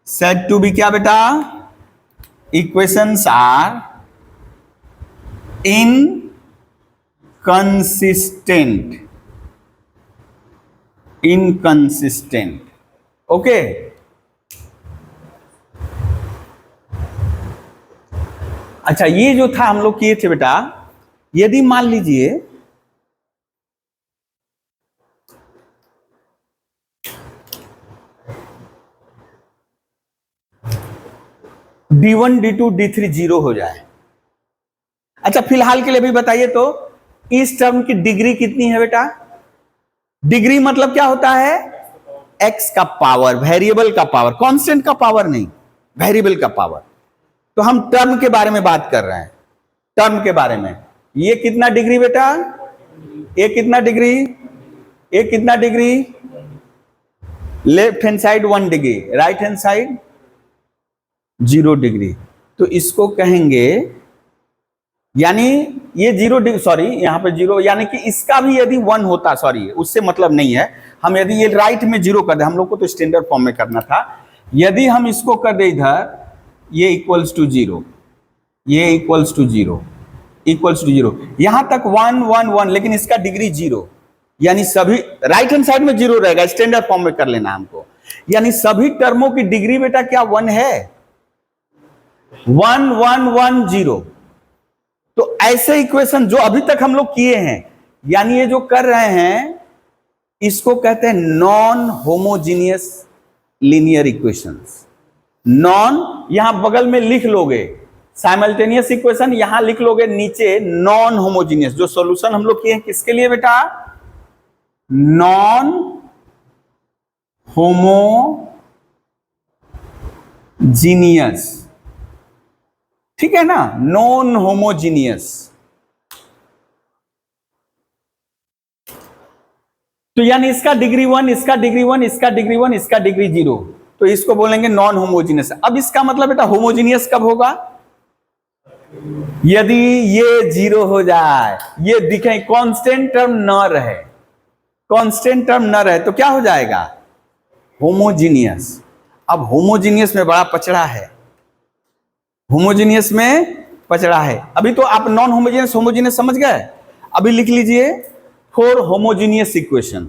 A: said to be क्या बेटा, equations are inconsistent, ओके। अच्छा, ये जो था हम लोग किए थे बेटा, यदि मान लीजिए D1, D2, D3 जीरो हो जाए, अच्छा फिलहाल के लिए भी बताइए तो इस टर्म की डिग्री कितनी है बेटा, डिग्री मतलब क्या होता है, x का पावर, वेरिएबल का पावर, कांस्टेंट का पावर नहीं, वेरिएबल का पावर। तो हम टर्म के बारे में बात कर रहे हैं, टर्म के बारे में, ये कितना डिग्री बेटा, ये कितना डिग्री, ये कितना degree, left hand side 1 degree, right hand side 0 degree, तो इसको कहेंगे, यानी ये 0 डिग्री, सॉरी यहां पे 0, यानी कि इसका भी यदि 1 होता, सॉरी उससे मतलब नहीं है, हम यदि ये राइट में 0 कर दे, हम लोग को तो स्टैंडर्ड फॉर्म में करना था, यदि हम इसको कर दे इधर, ये इक्वल्स टू 0, ये इक्वल्स टू 0, इक्वल्स टू 0, यहां तक 1 1 1, लेकिन इसका डिग्री 0, यानी सभी राइट हैंड साइड में 0 रहेगा, स्टैंडर्ड फॉर्म में कर लेना हमको, यानी सभी टर्मों की डिग्री बेटा क्या 1 है, 1 1 1 0। तो ऐसे इक्वेशन जो अभी तक हम लोग किए हैं, यानी ये जो कर रहे हैं, इसको कहते हैं non homogeneous linear equations. Non यहां बगल में लिख लोगे, साइमल्टेनियस इक्वेशन यहां लिख लोगे नीचे, नॉन होमोजीनियस, जो सॉल्यूशन हम लोग किए हैं किसके लिए बेटा, नॉन होमोजीनियस, ठीक है ना, नॉन होमोजीनियस। तो यानी इसका डिग्री 1, इसका डिग्री 1, इसका डिग्री 1, इसका डिग्री 0, तो इसको बोलेंगे नॉन होमोजीनियस। अब इसका मतलब बेटा होमोजीनियस कब होगा, यदि ये 0 हो जाए, ये दिखे कांस्टेंट टर्म न रहे, कांस्टेंट टर्म न रहे, तो क्या हो जाएगा, होमोजीनियस। अब होमोजीनियस में बड़ा पचड़ा है, होमोजीनियस में पचड़ा है। अभी तो आप नॉन होमोजीनियस होमोजीनियस समझ गए, अभी लिख लीजिए for homogeneous equation,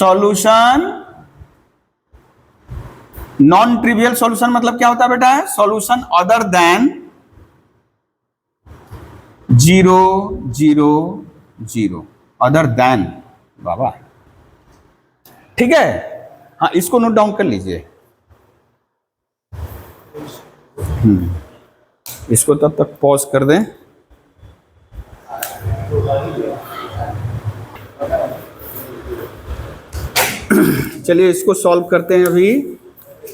A: solution, non trivial solution मतलब क्या होता है बेटा? Solution other than 0 0 0, other than. बाबा ठीक है, हाँ इसको नोट डाउन कर लीजिए। इसको तब तक पॉज कर दें। चलिए इसको सॉल्व करते हैं अभी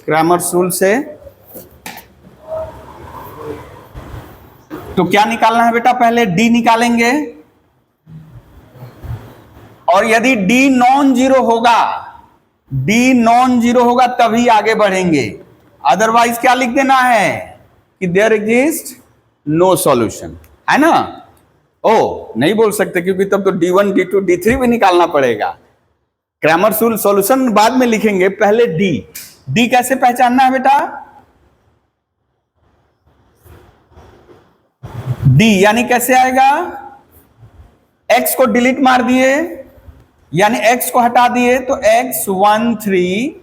A: क्रैमर्स रूल से। तो क्या निकालना है बेटा? पहले डी निकालेंगे, और यदि डी नॉन जीरो होगा, डी नॉन जीरो होगा तभी आगे बढ़ेंगे, अदरवाइज क्या लिख देना है कि देयर एग्जिस्ट नो सॉल्यूशन, है ना? ओ नहीं बोल सकते क्योंकि तब तो D1 D2 D3 भी निकालना पड़ेगा। क्रैमर्स रूल सॉल्यूशन बाद में लिखेंगे, पहले डी। डी कैसे पहचानना है बेटा? डी यानी कैसे आएगा? एक्स को डिलीट मार दिए, यानी एक्स को हटा दिए तो x 1 3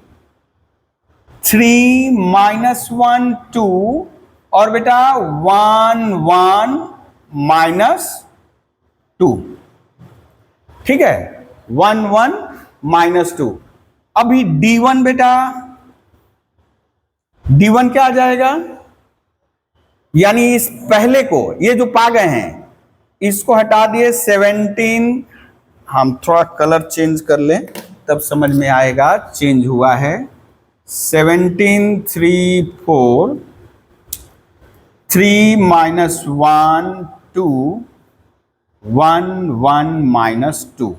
A: 3 -1 2 और बेटा 1 1 -2, ठीक है, 1 1 -2। अभी D1 बेटा, D1 क्या आ जाएगा? यानी इस पहले को, ये जो पा गए हैं इसको हटा दिए, 17, हम थोड़ा कलर चेंज कर लें तब समझ में आएगा चेंज हुआ है। 17 3 4 3 -1 2 1 1 -2।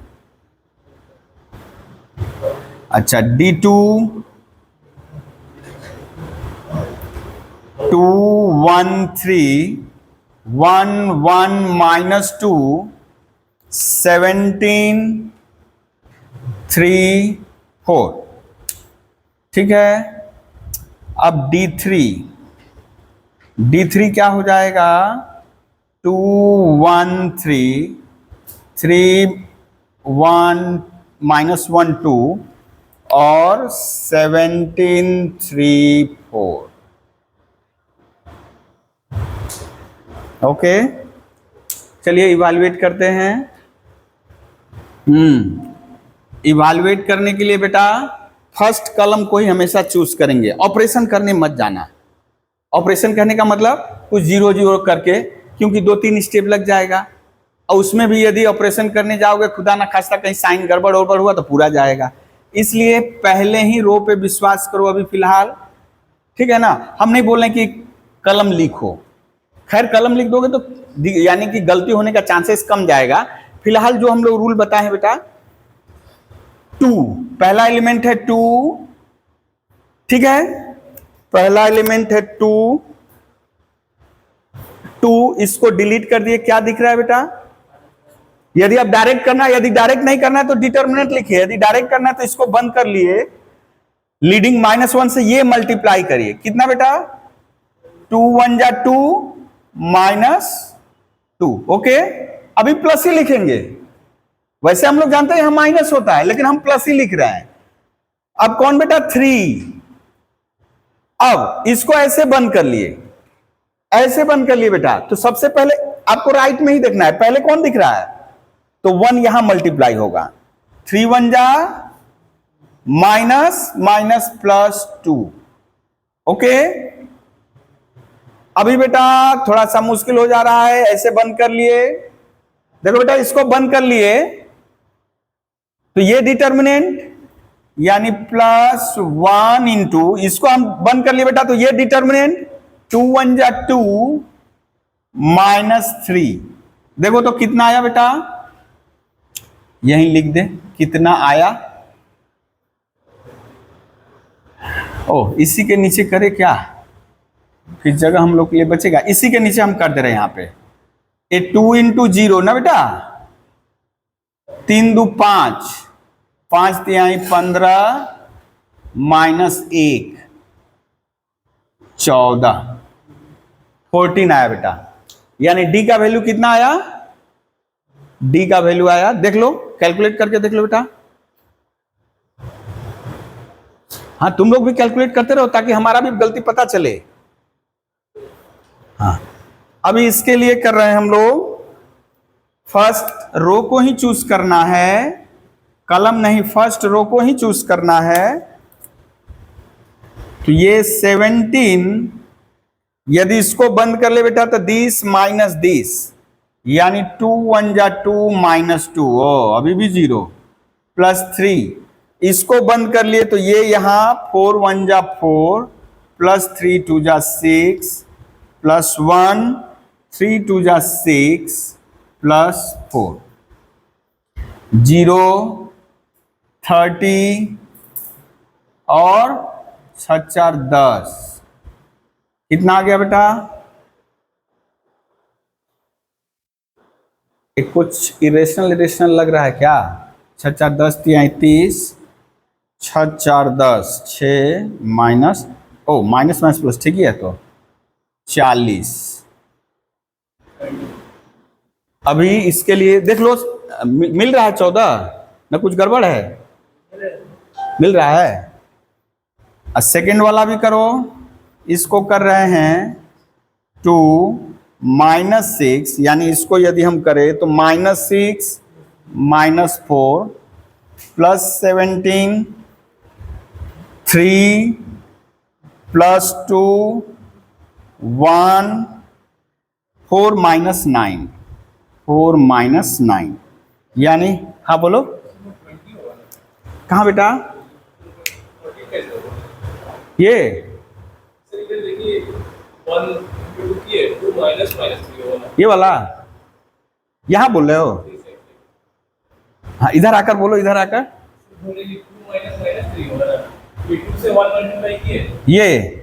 A: अच्छा D2 2 1 3 1 1 -2 17 3 4, ठीक है। अब D3, D3 क्या हो जाएगा? 2 1 3 3 1 -1 2 और 17 3 4, ओके। चलिए इवैल्यूएट करते हैं। इवैल्यूएट करने के लिए बेटा फर्स्ट कॉलम को ही हमेशा चूज करेंगे, ऑपरेशन करने मत जाना। ऑपरेशन करने का मतलब कुछ 0 0 करके, क्योंकि 2-3 स्टेप लग जाएगा, और उसमें भी यदि ऑपरेशन करने जाओगे खुदा ना खास्ता कहीं साइन गड़बड़ ओड़बड़ हुआ तो पूरा जाएगा। इसलिए पहले ही रो पे विश्वास करो अभी फिलहाल, ठीक है ना। हम नहीं बोल रहे कि कलम लीक हो, खैर कलम लिख दोगे तो यानी कि गलती होने का चांसेस कम जाएगा। फिलहाल जो हम लोग रूल बताए हैं बेटा, 2 पहला एलिमेंट है 2, ठीक है, पहला एलिमेंट है 2, इसको डिलीट कर दिए, क्या दिख रहा है बेटा? यदि आप डायरेक्ट करना है, यदि डायरेक्ट नहीं करना है तो डिटर्मिनेंट लिखिए, यदि डायरेक्ट करना है तो इसको बंद कर लिए, लीडिंग -1 से ये मल्टीप्लाई करिए, कितना बेटा? 2 1 जा 2 -2, ओके। अभी प्लस ही लिखेंगे, वैसे हम लोग जानते हैं यहां माइनस होता है लेकिन हम प्लस ही लिख रहे हैं। अब कौन बेटा? 3। अब इसको ऐसे बंद कर लिए, ऐसे बंद कर लिए बेटा। तो सबसे पहले आपको राइट में ही देखना है, पहले कौन दिख रहा है? तो 1 यहां मल्टीप्लाई होगा, 3 1 जा -2, ओके। अभी बेटा थोड़ा सा मुश्किल हो जा रहा है, ऐसे बंद कर लिए, देखो बेटा इसको बंद कर लिए तो ये डिटर्मिनेंट यानी +1 इंटू, इसको हम बंद कर लिए बेटा तो ये डिटर्मिनेंट 2 1 जा 2 -3, देखो तो कितना आया बेटा? यहीं लिख दे कितना आया। ओ इसी के नीचे करे क्या, फिर जगह हम लोग के लिए बचेगा, इसी के नीचे हम कर दे रहे हैं। यहां पे ये 2 इंटू 0 ना बेटा, 3 2 5, 5 तिहाई 15 -1 14, 14 आया बेटा। यानी डी का वैल्यू कितना आया? डी का वैल्यू आया, देख लो कैलकुलेट करके देख लो बेटा, हाँ, तुम लोग भी कैलकुलेट करते रहो ताकि हमारा भी गलती पता चले। हाँ, अभी इसके लिए कर रहे हैं हम लोग, फर्स्ट रो को ही चूज करना है, कॉलम नहीं, फर्स्ट रो को ही चूज करना है। तो ये 17, यदि इसको बंद कर ले बेटा तो दिस माइनस दिस, यानी 2 1 जा 2 माइनस 2, ओ अभी भी 0, प्लस 3, इसको बंद कर लिए तो ये यहां 4 1 जा 4, प्लस 3 2 जा 6, प्लस 1 3 2 जा 6, प्लस 4, 0 30 और 6 4 10, कितना आ गया बेटा? एक कुछ इरेशनल लग रहा है क्या? 6 4 10 33, 6 4 10, 6 माइनस, ओ माइनस माइनस प्लस, ठीक ही है, तो 40। अभी इसके लिए देख लो, मिल रहा है 14 ना, कुछ गड़बड़ है? मिल रहा है। और सेकेंड वाला भी करो, इसको कर रहे हैं 2 माइनस 6, यानी इसको यदि हम करें तो -6 -4 प्लस 17 3 प्लस 2 1 4 -9, 4 -9, यानी, हाँ बोलो, कहाँ बेटा? ये ये वाला यहां बोल रहे हो? हाँ, इधर आकर बोलो, इधर आकर। ये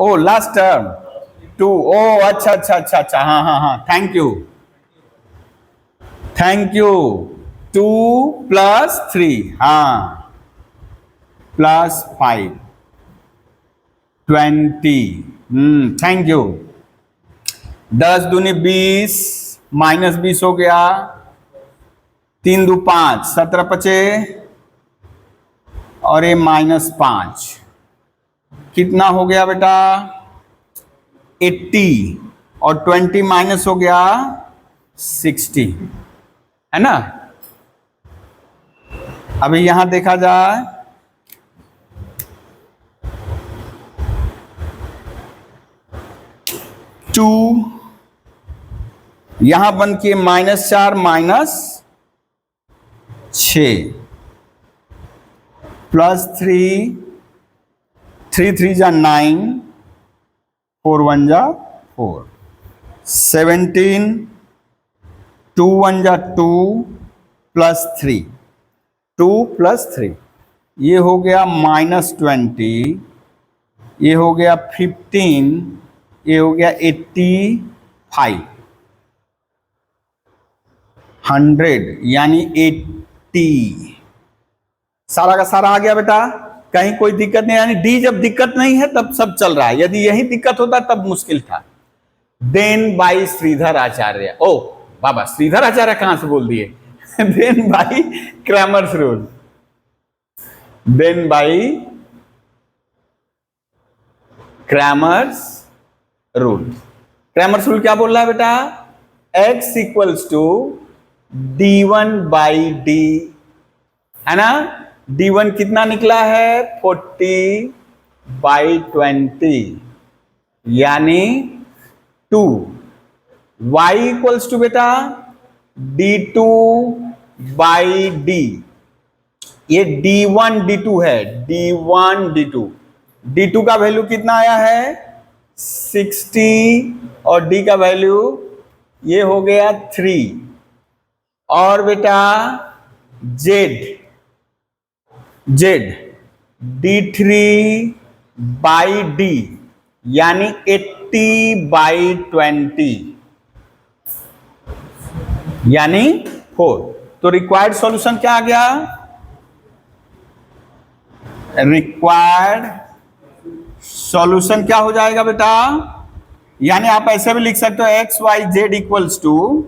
A: ओ लास्ट टर्म 2, ओ अच्छा अच्छा अच्छा अच्छा, हाँ हाँ हाँ, थैंक यू 2 प्लस 3, हाँ, प्लस 5 20, थैंक यू। 10 दूनी 20, माइनस 20 हो गया, 3 दू 5, 17 बचे, और ये -5, कितना हो गया बेटा? 80, और 20 माइनस हो गया 60, है ना? अभी यहां देखा जाए, टू यहां बन के -4 -6 प्लस 3 3 3 जा 9, 4 1 जा 4, 17 2 1 जा 2 प्लस 3, 2 प्लस 3, ये हो गया -20, ये हो गया 15, ये हो गया 85, 100, यानी 80, सारा का सारा आ गया बेटा, कहीं कोई दिक्कत नहीं, यानी डी जब दिक्कत नहीं है तब सब चल रहा है, यदि यही दिक्कत होता तब मुश्किल था। देन बाई श्रीधर आचार्य, ओ बाबा श्रीधर आचार्य कहां से बोल दिए? Then by Cramer's rule, then by Cramer's rule. Cramer's rule क्या बोल रहा है बेटा? x equals to d1 by D, है ना? d1 कितना निकला है? 40/20, यानी 2। y इक्वल्स टू बेटा d2 बाई डी, ये d1 d2 है, d1 d2 का वैल्यू कितना आया है? 60, और d का वैल्यू ये हो गया 3, और बेटा z d3 बाई डी, यानी 80/20, यानी 4। तो रिक्वायर्ड सॉल्यूशन क्या आ गया? रिक्वायर्ड सॉल्यूशन क्या हो जाएगा बेटा? यानी आप ऐसे भी लिख सकते हो x y z equals to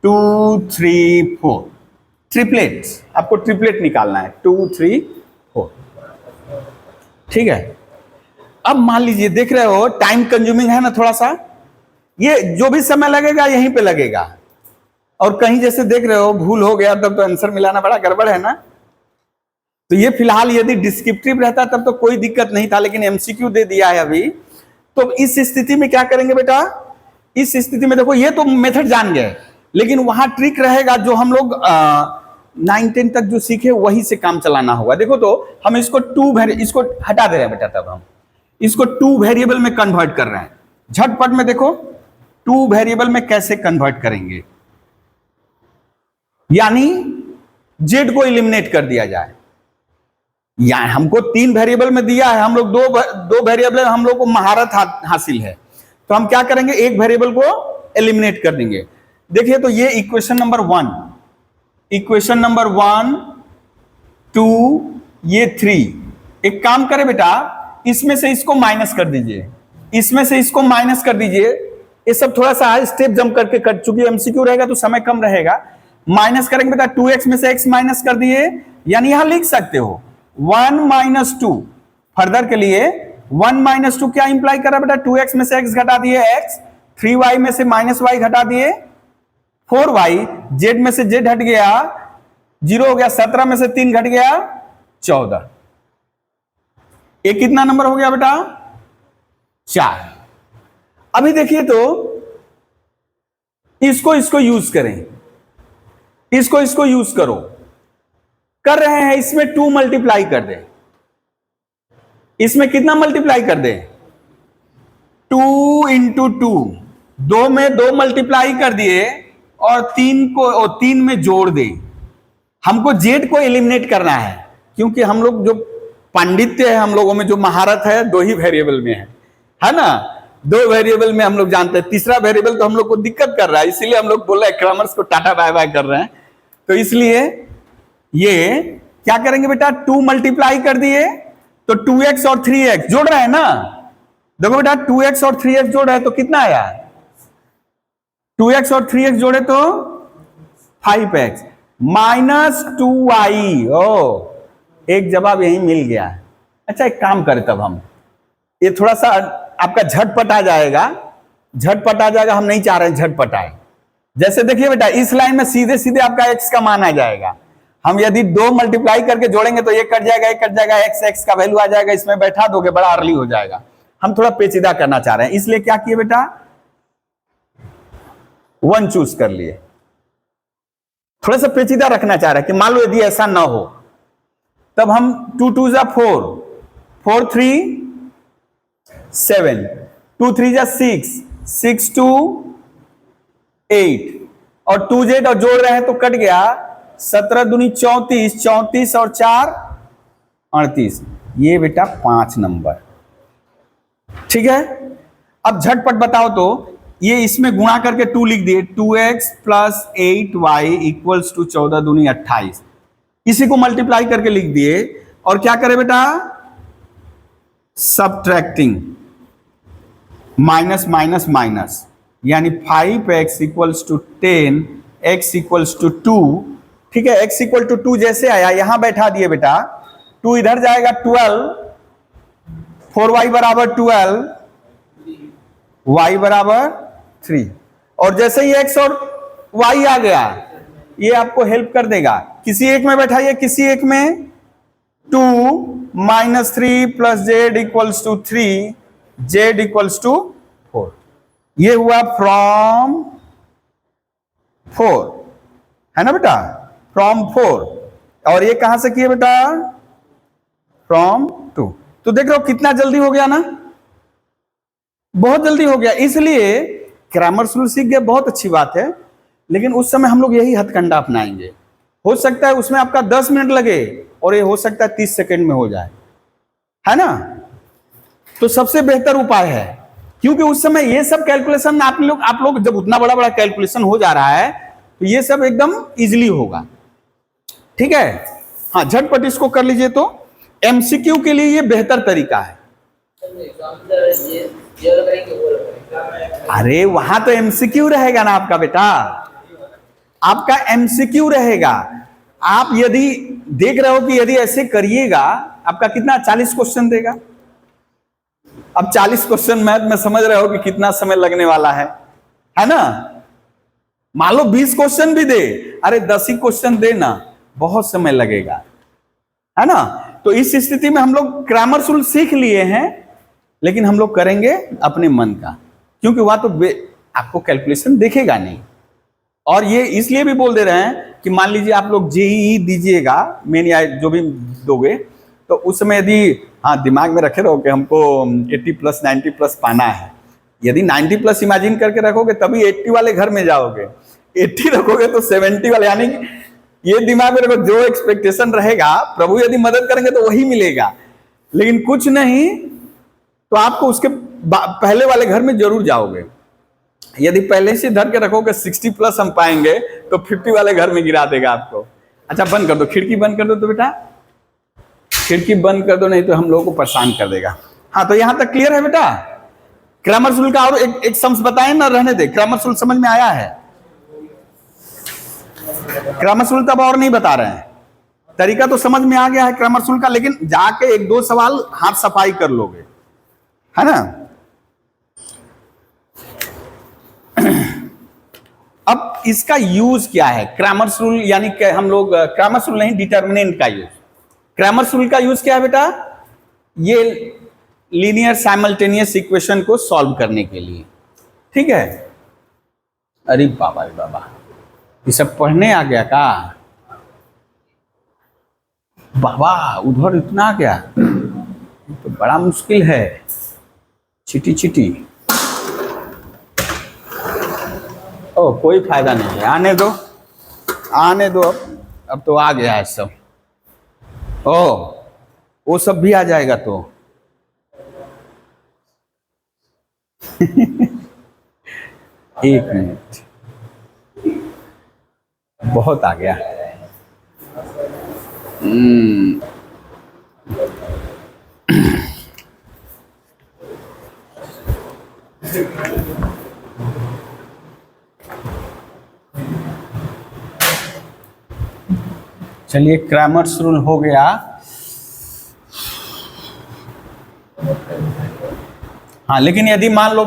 A: 2 3 4, triplets, आपको ट्रिपलेट निकालना है 2 3 4। ठीक है, अब मान लीजिए देख रहे हो टाइम कंज्यूमिंग है ना थोड़ा सा, ये जो भी समय लगेगा यहीं पे लगेगा, और कहीं जैसे देख रहे हो भूल हो गया तब तो आंसर मिलाना बड़ा गड़बड़ है ना। तो ये फिलहाल यदि डिस्क्रिप्टिव रहता तब तो कोई दिक्कत नहीं था, लेकिन एमसीक्यू दे दिया है अभी। तो इस स्थिति में क्या करेंगे बेटा, इस स्थिति में देखो ये तो मेथड जान गए, लेकिन वहां ट्रिक रहेगा जो हम लोग 9-10 तक जो सीखे वही से काम चलाना होगा। देखो तो हम इसको इसको हटा दे रहे हैं बेटा, तब हम इसको 2 वेरिएबल में कन्वर्ट कर रहे हैं। झटपट में देखो 2 वेरिएबल में कैसे कन्वर्ट करेंगे, यानी जेड को एलिमिनेट कर दिया जाए। या हमको 3 वेरिएबल में दिया है, हम लोग दो वेरिएबल हम लोग को महारत हासिल है, तो हम क्या करेंगे एक वेरिएबल को एलिमिनेट कर देंगे। देखिए तो ये इक्वेशन नंबर 1, इक्वेशन नंबर 1 2 ये 3। एक काम करें बेटा, इसमें से इसको माइनस कर दीजिए, इसमें से इसको माइनस कर दीजिए। ये सब थोड़ा सा स्टेप जंप करके कर, चुकी एमसीक्यू रहेगा तो समय कम रहेगा। माइनस करेंगे बेटा, 2x में से x माइनस कर दिए, यानी यहां लिख सकते हो 1 - 2। फर्दर के लिए 1 - 2 क्या इंप्लाई कर रहा है बेटा, 2x में से x घटा दिए x, 3y में से -y घटा दिए 4y, z में से z हट गया 0 हो गया, 17 में से 3 घट गया 14। ये कितना नंबर हो गया बेटा, 4। अभी देखिए तो इसको यूज करें, इसको यूज करो, कर रहे हैं इसमें 2 मल्टीप्लाई कर दे, इसमें कितना मल्टीप्लाई कर दे 2 × 2, 2 में 2 मल्टीप्लाई कर दिए और 3 में जोड़ दे। हमको जेड को एलिमिनेट करना है, क्योंकि हम लोग जो पांडित्य है हम लोगों में, जो महारत है 2 ही वेरिएबल में है ना, 2 वेरिएबल में हम लोग जानते हैं। तीसरा वेरिएबल तो हम लोग को दिक्कत कर रहा है, इसीलिए हम लोग बोल रहे हैं क्रैमर्स को टाटा बाय बाय कर रहे हैं। तो इसलिए ये क्या करेंगे बेटा, 2 मल्टीप्लाई कर दिए तो 2x और 3x जोड़ रहे हैं ना। देखो बेटा 2x और 3x जोड़ रहे हैं तो कितना आया, 2x और 3x जोड़े तो 5x -2y। ओ एक जवाब यही मिल गया। अच्छा एक काम करें तब हम, ये थोड़ा सा आपका झटपट आ जाएगा, झटपट आ जाएगा, हम नहीं चाह रहे हैं झटपट आए। जैसे देखिए बेटा इस लाइन में सीधे सीधे आपका x का मान आ जाएगा। हम यदि 2 मल्टीप्लाई करके जोड़ेंगे तो ये कट जाएगा, ये कट जाएगा, x का वैल्यू आ जाएगा, इसमें बैठा दोगे बड़ा अर्ली हो जाएगा। हम थोड़ा पेचीदा करना चाह रहे हैं, इसलिए क्या किए बेटा 1 चूज कर लिए। थोड़ा सा पेचीदा रखना चाह रहे हैं कि मान लो यदि ऐसा ना हो, तब हम 2 2 जा 4, 4 3 7, 2 3 जा 6, 6 2 8, और 2z और जोड़ रहे हैं तो कट गया 17 दूनी 34, 34 और 4 38। ये बेटा 5 नंबर। ठीक है, अब झटपट बताओ तो ये इसमें गुणा करके 2 लिख दिए, 2x + 8y = 14 दूनी 28। इसी को मल्टीप्लाई करके लिख दिए, और क्या करे बेटा सब्ट्रैक्टिंग, माइनस माइनस माइनस, यानी 5x = 10, x = 2। ठीक है, x = 2 जैसे आया यहां बैठा दिए बेटा, 2 इधर जाएगा 12, 4y = 12, y = 3, और जैसे ही x और y आ गया ये आपको हेल्प कर देगा। किसी एक में बैठाइए, किसी एक में 2 - 3 + z = 3, z = 4। ये हुआ फ्रॉम 4, है ना बेटा, फ्रॉम 4। और ये कहां से किए बेटा, फ्रॉम 2। तो देख रहे हो कितना जल्दी हो गया ना, बहुत जल्दी हो गया। इसलिए क्रैमर्स रूल सीख गए, बहुत अच्छी बात है, लेकिन उस समय हम लोग यही हथकंडा अपनाएंगे। हो सकता है उसमें आपका 10 मिनट लगे और ये हो सकता है 30 सेकंड में हो जाए, है ना। तो सबसे बेहतर उपाय है, क्योंकि उस समय ये सब कैलकुलेशन आप लोग जब उतना बड़ा बड़ा कैलकुलेशन हो जा रहा है तो ये सब एकदम इजीली होगा। ठीक है, हाँ झटपट इसको कर लीजिए। तो एमसीक्यू के लिए ये बेहतर तरीका है। अरे वहां तो एमसीक्यू रहेगा ना आपका बेटा, आपका एमसीक्यू रहेगा। आप यदि देख रहे हो कि यदि ऐसे करिएगा आपका कितना 40 क्वेश्चन देगा। अब 40 क्वेश्चन मैथ में समझ रहे हो कि कितना समय लगने वाला है ना। मान लो 20 क्वेश्चन भी दे, अरे 10 ही क्वेश्चन दे ना, बहुत समय लगेगा, है ना। तो इस स्थिति में हम लोग ग्रामर रूल सीख लिए हैं, लेकिन हम लोग करेंगे अपने मन का, क्योंकि वहां तो आपको कैलकुलेशन देखेगा नहीं। और ये इसलिए भी बोल दे रहे हैं कि मान लीजिए आप लोग जेईई दीजिएगा, मेन या जो भी दोगे, तो उस समय यदि दिमाग में रखे रहो कि हमको 80 प्लस 90 प्लस पाना है, यदि 90 प्लस इमेजिन करके रखोगे तभी 80 वाले घर में जाओगे, 80 रखोगे तो 70 वाले, यानी ये दिमाग में रखो, जो एक्सपेक्टेशन रहेगा प्रभु यदि मदद करेंगे तो वही मिलेगा, लेकिन कुछ नहीं तो आपको उसके पहले वाले घर में जरूर जाओगे। यदि पहले से धर के रखोगे 60 प्लस हम पाएंगे तो 50 वाले घर में गिरा देगा आपको। अच्छा बंद कर दो, खिड़की बंद कर दो, तो बेटा खिड़की बंद कर दो, नहीं तो हम लोगों को परेशान कर देगा। हाँ, तो यहां तक क्लियर है बेटा। क्रैमर रूल का और एक सम्स बताएं ना, रहने दे। क्रैमर रूल समझ में आया है? क्रैमर रूल तब और नहीं बता रहे हैं, तरीका तो समझ में आ गया है क्रैमर रूल का, लेकिन जाके एक दो सवाल हाथ सफाई कर लोगे, है ना। अब इसका यूज क्या है? क्रैमर रूल यानी कि हम लोग क्रैमर रूल नहीं, डिटर्मिनेंट का यूज। क्रैमर रूल का यूज क्या है बेटा? ये लीनियर साइमल्टेनियस इक्वेशन को सॉल्व करने के लिए, ठीक है। अरे बाबा रे बाबा, ये सब पढ़ने आ गया का बाबा? उधर इतना आ गया तो बड़ा मुश्किल है। चिटी चिटी, ओ कोई फायदा नहीं है, आने दो आने दो। अब तो आ गया है सब। ओ वो सब भी आ जाएगा तो एक मिनट, बहुत आ गया। चलिए, क्रैमर्स रूल हो गया। हाँ, लेकिन यदि मान लो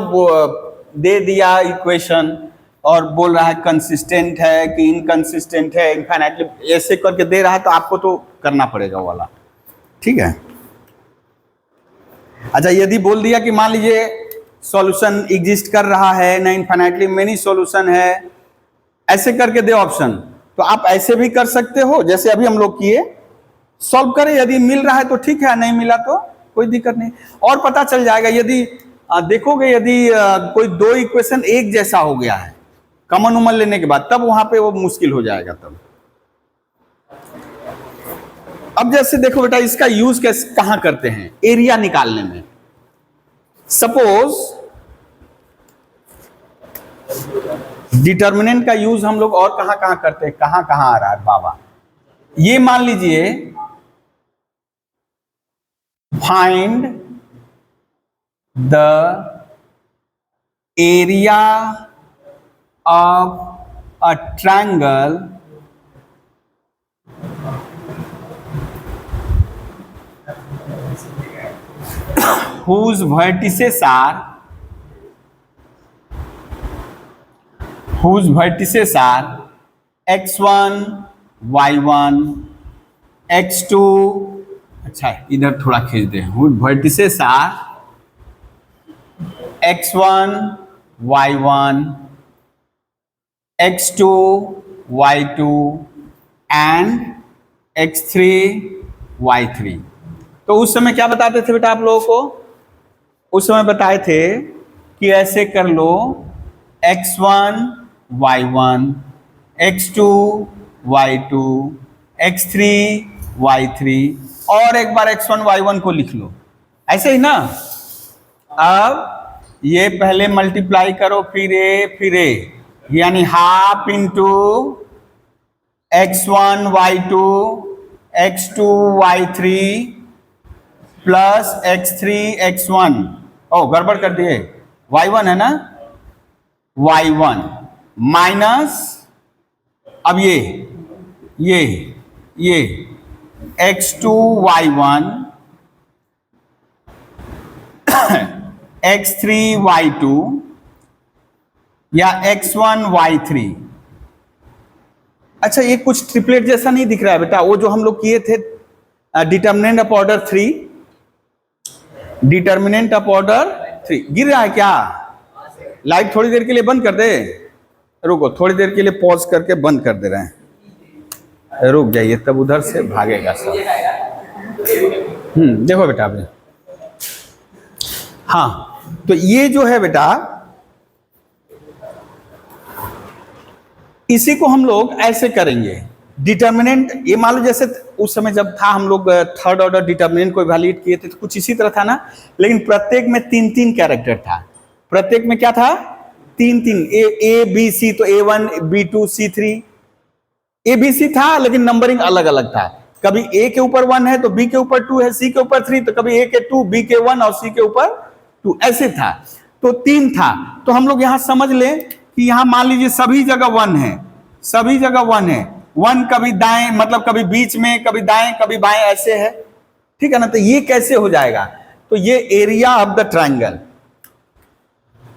A: दे दिया इक्वेशन और बोल रहा है कंसिस्टेंट है कि इनकंसिस्टेंट है, इनफाइनाइटली ऐसे करके दे रहा है, तो आपको तो करना पड़ेगा वो वाला, ठीक है। अच्छा, यदि बोल दिया कि मान लीजिए सॉल्यूशन एग्जिस्ट कर रहा है ना, इनफाइनाइटली मेनी सॉल्यूशन है, ऐसे करके दे ऑप्शन, तो आप ऐसे भी कर सकते हो जैसे अभी हम लोग किए, सॉल्व करें। यदि मिल रहा है तो ठीक है, नहीं मिला तो कोई दिक्कत नहीं। और पता चल जाएगा यदि देखोगे, यदि कोई दो इक्वेशन एक जैसा हो गया है कॉमन उमन लेने के बाद, तब वहां पे वो मुश्किल हो जाएगा तब। अब जैसे देखो बेटा, इसका यूज कैसे कहां करते हैं एरिया निकालने में। सपोज डिटर्मिनेंट का यूज हम लोग और कहां कहां करते हैं, कहां कहां आ रहा है बाबा? ये मान लीजिए find the area of a triangle whose vertices are x1 y1 x2, अच्छा इधर थोड़ा खींच दे, whose vertices are x1 y1 x2 y2 and x3 y3। तो उस समय क्या बताते थे बेटा आप लोगों को? उस समय बताए थे कि ऐसे कर लो x1 y1 x2 y2 x3 y3, और एक बार x1 y1 को लिख लो, ऐसे ही ना। अब ये पहले मल्टीप्लाई करो, फिर ए यानी half into x1 y2 x2 y3 plus x3 x1, ओ गड़बड़ कर दिए, y1 है ना, y1 माइनस, अब ये ये x2 y1 x3 y2 या x1 y3। अच्छा, ये कुछ ट्रिपलेट जैसा नहीं दिख रहा है बेटा? वो जो हम लोग किए थे determinant of order 3, determinant of order 3 गिर रहा है क्या? लाइट थोड़ी देर के लिए बंद कर दे, रुको थोड़ी देर के लिए पॉज करके बंद कर दे रहे हैं, रुक जाइए तब उधर से भागेगा सब। देखो बेटा अभी, हाँ तो ये जो है बेटा, इसी को हम लोग ऐसे करेंगे। डिटर्मिनेंट, ये मान लो जैसे उस समय जब था हम लोग थर्ड ऑर्डर डिटर्मिनेंट को इवैल्यूएट किए थे तो कुछ इसी तरह था ना, लेकिन प्रत्येक में 3-3 कैरेक्टर था। प्रत्येक में क्या था? 3-3, ए बी सी, तो A1 B2 C3 ABC था, लेकिन नंबरिंग अलग अलग था। कभी A के ऊपर 1 है तो B के ऊपर 2 है, C के ऊपर 3, तो कभी A के 2, B के 1 और C के ऊपर 2, ऐसे था। तो 3 था। तो हम लोग यहां समझ ले कि यहां मान लीजिए सभी जगह 1 है, सभी जगह 1 है। 1 कभी दाएं, मतलब कभी बीच में, कभी दाएं, कभी बाएं, ऐसे है। ठीक है ना? तो ये कैसे हो जाएगा? तो ये एरिया ऑफ द ट्रायंगल,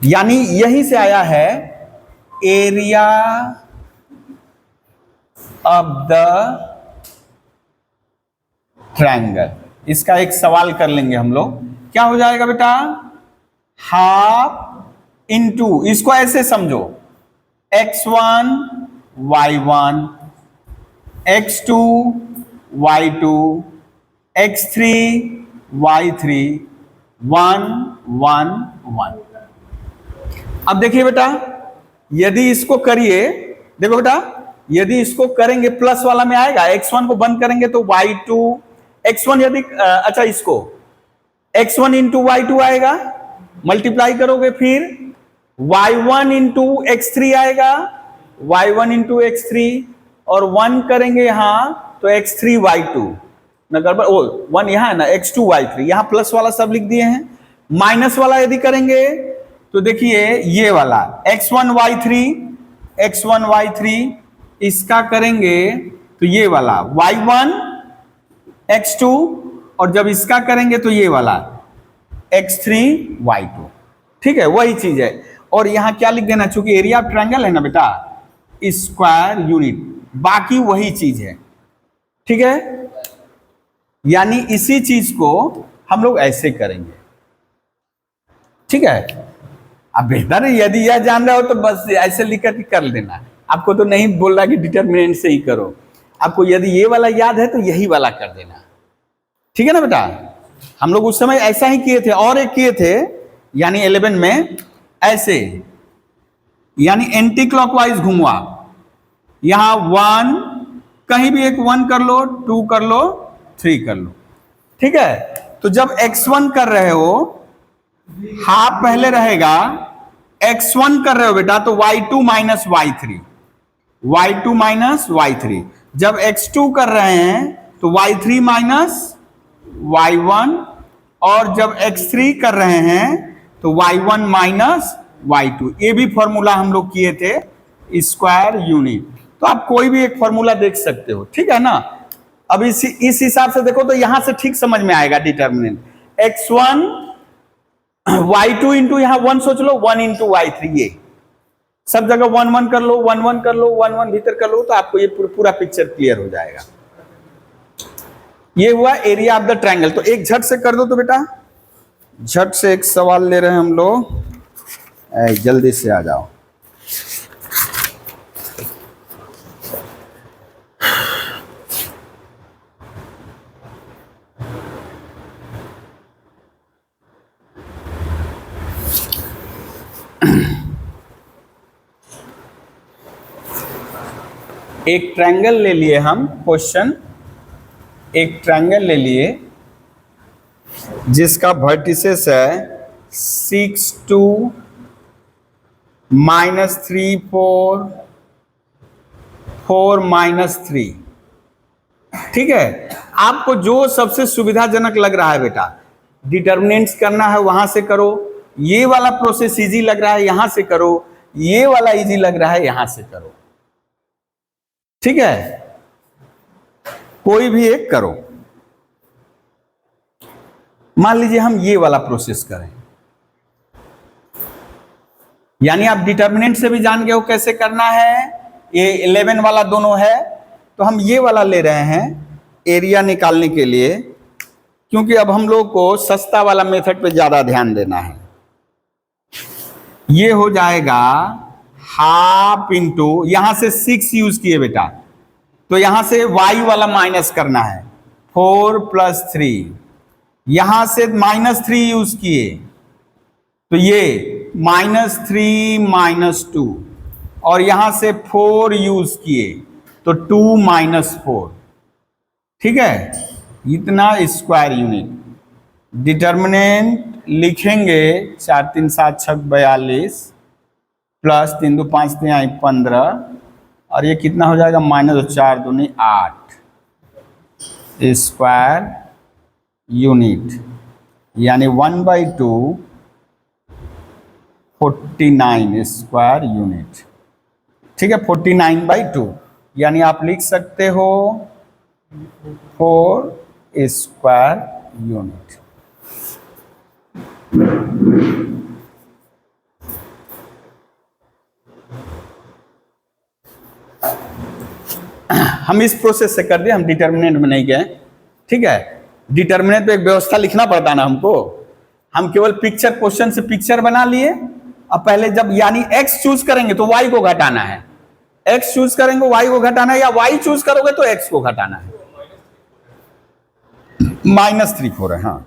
A: यानी यहीं से आया है एरिया ऑफ द ट्रायंगल। इसका एक सवाल कर लेंगे हम लोग, क्या हो जाएगा बेटा? हाफ इंटू, इसको ऐसे समझो, x1 y1 x2 y2 x3 y3 1 1 1। अब देखिए बेटा, यदि इसको करिए, देखो बेटा, यदि इसको करेंगे प्लस वाला में आएगा, x1 को बंद करेंगे तो y2 x1, यदि अच्छा इसको x1 इंटू y2 आएगा, मल्टीप्लाई करोगे फिर y1 इंटू x3 आएगा, y1 इंटू x3, और 1 करेंगे यहां तो x3 y2 ना, गड़बड़, ओ 1 यहां है ना, x2 y3, यहां प्लस वाला सब लिख दिए हैं। माइनस वाला यदि करेंगे तो देखिए ये वाला x1 y3 इसका करेंगे तो ये वाला y1 x2, और जब इसका करेंगे तो ये वाला x3 y2। ठीक है, वही चीज है। और यहां क्या लिख देना, चूंकि एरिया ऑफ ट्रायंगल है ना बेटा, स्क्वायर यूनिट, बाकी वही चीज है। ठीक है, यानी इसी चीज को हम लोग ऐसे करेंगे। ठीक है, अब बेहतर है यदि यह जान रहे हो तो बस ऐसे लिख कर लेना। आपको तो नहीं बोल रहा कि डिटर्मिनेंट से ही करो, आपको यदि ये वाला याद है तो यही वाला कर देना। ठीक है ना बेटा? हम लोग उस समय ऐसा ही किए थे, और एक किए थे यानी 11 में ऐसे, यानी एंटी क्लॉकवाइज घुमवा, यहां 1, कहीं भी एक 1 कर लो, 2 कर लो, 3 कर लो। ठीक है, तो जब x1 कर रहे हो हाफ पहले रहेगा, x1 कर रहे हो बेटा तो y2 माइनस y3, जब x2 कर रहे हैं तो y3 माइनस y1, और जब x3 कर रहे हैं तो y1 माइनस y2। ये भी फॉर्मूला हम लोग किए थे स्क्वायर यूनिट, तो आप कोई भी एक फॉर्मूला देख सकते हो। ठीक है ना? अब इस हिसाब से देखो तो यहां से ठीक समझ में आएगा डिटर्मिनेंट, x1 y2 इंटू यहां 1 सोच लो, 1 इंटू y3, ये सब जगह 1 1 कर लो, 1 1 कर लो, 1 1 भीतर कर लो, तो आपको ये पूरा पिक्चर क्लियर हो जाएगा। ये हुआ एरिया ऑफ द ट्रायंगल। तो एक झट से कर दो तो बेटा, झट से एक सवाल ले रहे हैं हम लोग, जल्दी से आ जाओ। एक ट्रायंगल ले लिए हम, क्वेश्चन, एक ट्रायंगल ले लिए जिसका वर्टिसेस है 6 2 -3 4 4 -3। ठीक है, आपको जो सबसे सुविधाजनक लग रहा है बेटा, डिटर्मिनेंट्स करना है वहां से करो, ये वाला प्रोसेस इजी लग रहा है यहां से करो, ये वाला इजी लग रहा है यहां से करो। ठीक है, कोई भी एक करो। मान लीजिए हम ये वाला प्रोसेस करें, यानी आप डिटर्मिनेंट से भी जान गए हो कैसे करना है। ये 11 वाला दोनों है, तो हम ये वाला ले रहे हैं एरिया निकालने के लिए, क्योंकि अब हम लोग को सस्ता वाला मेथड पे ज्यादा ध्यान देना है। ये हो जाएगा हाफ इंटू, यहां से 6 यूज किए बेटा, तो यहां से y वाला माइनस करना है, 4 + 3, यहां से -3 यूज किए, तो ये -3 - 2, और यहां से 4 यूज किए तो 2 - 4, ठीक है, इतना स्क्वायर यूनिट। डिटर्मिनेंट लिखेंगे 4 × 3 = 7 × 6 = 42 प्लस 3 × 2 = 5 × 3 = 15, और ये कितना हो जाएगा -4 × 2 = 8 स्क्वायर यूनिट, यानी 1/2 49 स्क्वायर यूनिट, ठीक है, 49/2, यानी आप लिख सकते हो 4 स्क्वायर यूनिट। हम इस प्रोसेस से कर दिए, हम डिटर्मिनेंट में नहीं गए, ठीक है। डिटर्मिनेंट पे एक व्यवस्था लिखना पड़ता ना हमको, हम केवल पिक्चर, क्वेश्चन से पिक्चर बना लिए। अब पहले जब यानी x चूज करेंगे तो y को घटाना है, x चूज करेंगे y को घटाना है, या y चूज करोगे तो x को घटाना है। -3 4 है, हाँ।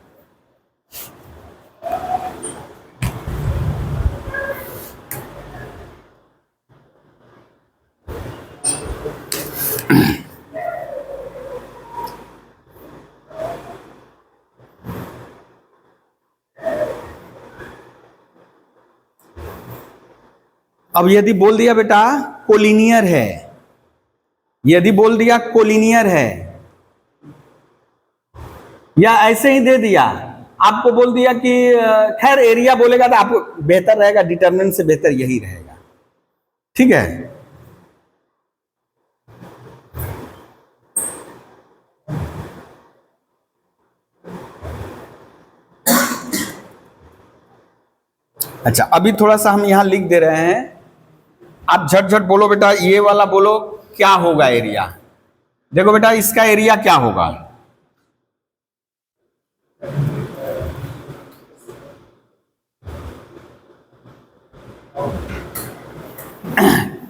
A: अब यदि बोल दिया बेटा कोलिनियर है, यदि बोल दिया कोलिनियर है, या ऐसे ही दे दिया, आपको बोल दिया कि खैर एरिया बोलेगा तो आपको बेहतर रहेगा, डिटर्मिनेंट से बेहतर यही रहेगा, ठीक है। अच्छा, अभी थोड़ा सा हम यहां लिख दे रहे हैं, आप झट झट बोलो बेटा, ये वाला बोलो क्या होगा एरिया। देखो बेटा इसका एरिया क्या होगा,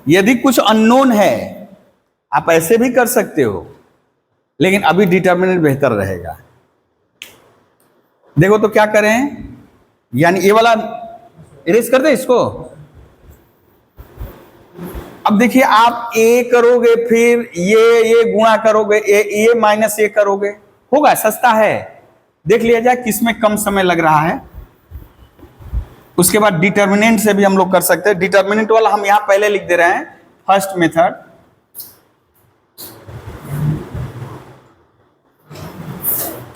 A: यदि कुछ अननोन है आप ऐसे भी कर सकते हो, लेकिन अभी डिटर्मिनेंट बेहतर रहेगा। देखो तो क्या करें, यानी ये वाला इरेज कर दे इसको। अब देखिए आप a करोगे, फिर ये गुणा करोगे, ये माइनस ये करोगे, होगा, सस्ता है। देख लिया जाए किसमें कम समय लग रहा है। उसके बाद डिटर्मिनेंट से भी हम लोग कर सकते हैं। डिटर्मिनेंट वाला हम यहां पहले लिख दे रहे हैं, फर्स्ट मेथड।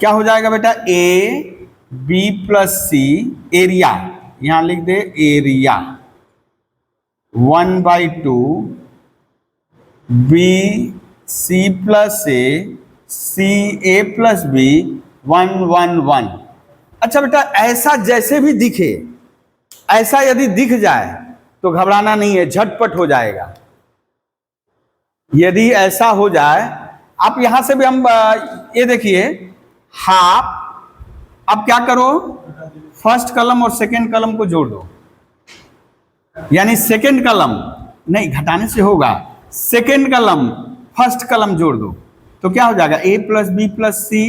A: क्या हो जाएगा बेटा, a b + c, एरिया यहां लिख दे, area 1/2 b c + a c a + b 1 1 1। अच्छा बेटा ऐसा जैसे भी दिखे, ऐसा यदि दिख जाए तो घबराना नहीं है, झटपट हो जाएगा। यदि ऐसा हो जाए, आप यहां से भी हम ये देखिए हाफ, अब क्या करो, फर्स्ट कलम और सेकेंड कलम को जोड़ दो, यानी सेकेंड कलम नहीं घटाने से होगा, सेकेंड कलम फर्स्ट कलम जोड़ दो, तो क्या हो जाएगा, a + b + c,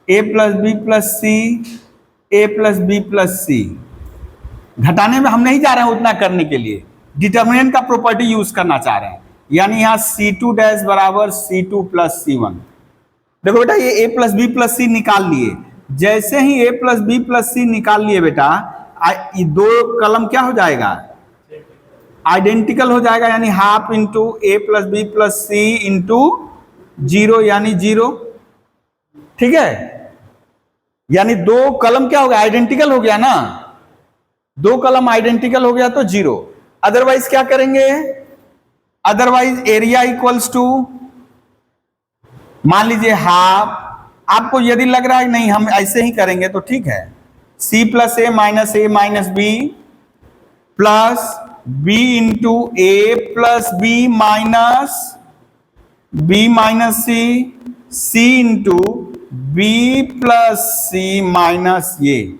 A: a + b + c, a + b + c। घटाने में हम नहीं जा रहे हैं उतना करने के लिए, डिटर्मिनेंट का प्रॉपर्टी यूज करना चाह रहे हैं, यानी यहां c2' = c2 + c1। देखो बेटा ये a + b + c निकाल लिए, जैसे ही a + b + c निकाल लिए बेटा, ये दो कलम क्या हो जाएगा, आइडेंटिकल हो जाएगा, यानी half into a + b + c into 0, यानी 0, ठीक है। यानी दो कलम क्या हो गया, आइडेंटिकल हो गया ना, दो कलम आइडेंटिकल हो गया तो 0। अदरवाइज क्या करेंगे, अदरवाइज एरिया इक्वल्स टू मान लीजिए हाफ, आपको यदि लग रहा है नहीं हम ऐसे ही करेंगे तो ठीक है, C plus A minus B plus B into A plus B minus C into B plus C minus ये,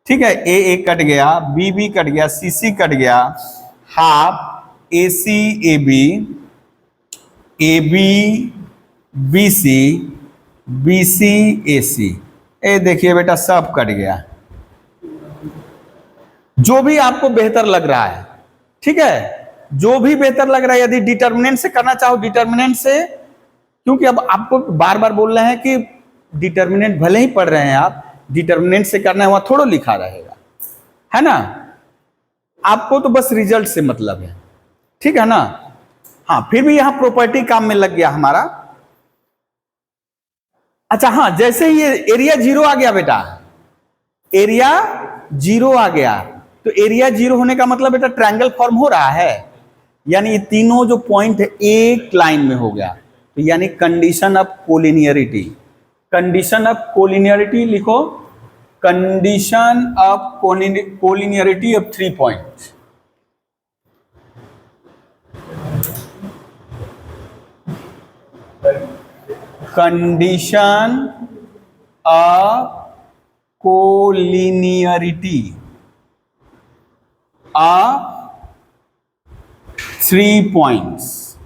A: ठीक है, ए कट गया, बी कट गया, सी कट गया, half A C A B C A C, ए देखिए बेटा सब कट गया, जो भी आपको बेहतर लग रहा है, ठीक है, जो भी बेहतर लग रहा है। यदि डिटर्मिनेंट से करना चाहो डिटर्मिनेंट से, क्योंकि अब आपको बार बार बोल रहे हैं कि डिटर्मिनेंट भले ही पढ़ रहे हैं आप, डिटर्मिनेंट से करना है वहां थोड़ा लिखा रहेगा, है ना, आपको तो बस रिजल्ट से मतलब है, ठीक है ना। हाँ, फिर भी यहां प्रॉपर्टी काम में लग गया हमारा। अच्छा हाँ, जैसे ही ये एरिया 0 आ गया बेटा, एरिया 0 आ गया, तो एरिया 0 होने का मतलब बेटा ट्रायंगल फॉर्म हो रहा है, यानी ये तीनों जो पॉइंट है एक लाइन में हो गया, तो यानी condition of collinearity, condition of collinearity लिखो, condition of collinearity of 3 point, condition of collinearity of 3 points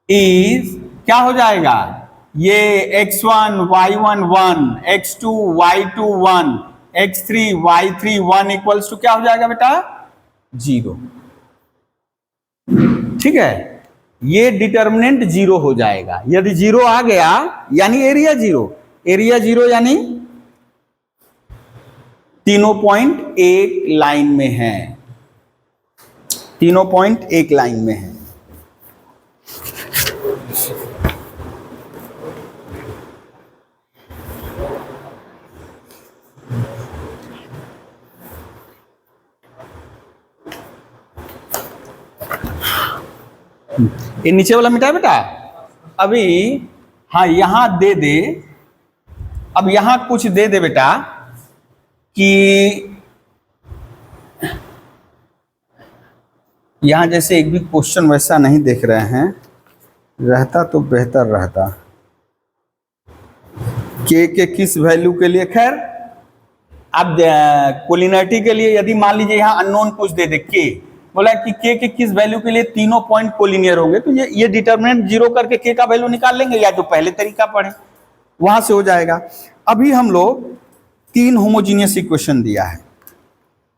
A: is क्या हो जाएगा, ये x1 y1 1, x2 y2 1, x3 y3 1 equals to क्या हो जाएगा बेटा 0, ठीक है, ये डिटर्मिनेंट 0 हो जाएगा। यदि 0 आ गया यानी एरिया 0, एरिया 0 यानी तीनों पॉइंट एक लाइन में है, तीनों पॉइंट एक लाइन में है। ये नीचे वाला मिटा बेटा, अभी हाँ यहां दे दे, अब यहां कुछ दे दे बेटा कि यहां जैसे एक भी क्वेश्चन वैसा नहीं देख रहे हैं, रहता तो बेहतर रहता, के किस वैल्यू के लिए, खैर अब कोलिनियरिटी के लिए यदि मान लीजिए यहां अननोन कुछ दे दे, के बोला कि के किस वैल्यू के लिए तीनों पॉइंट कोलिनियर होंगे, तो ये डिटरमिनेंट 0 करके के का वैल्यू निकाल लेंगे, या जो पहले तरीका पढ़े वहां से हो जाएगा। अभी हम लोग 3 होमोजीनियस इक्वेशन दिया है,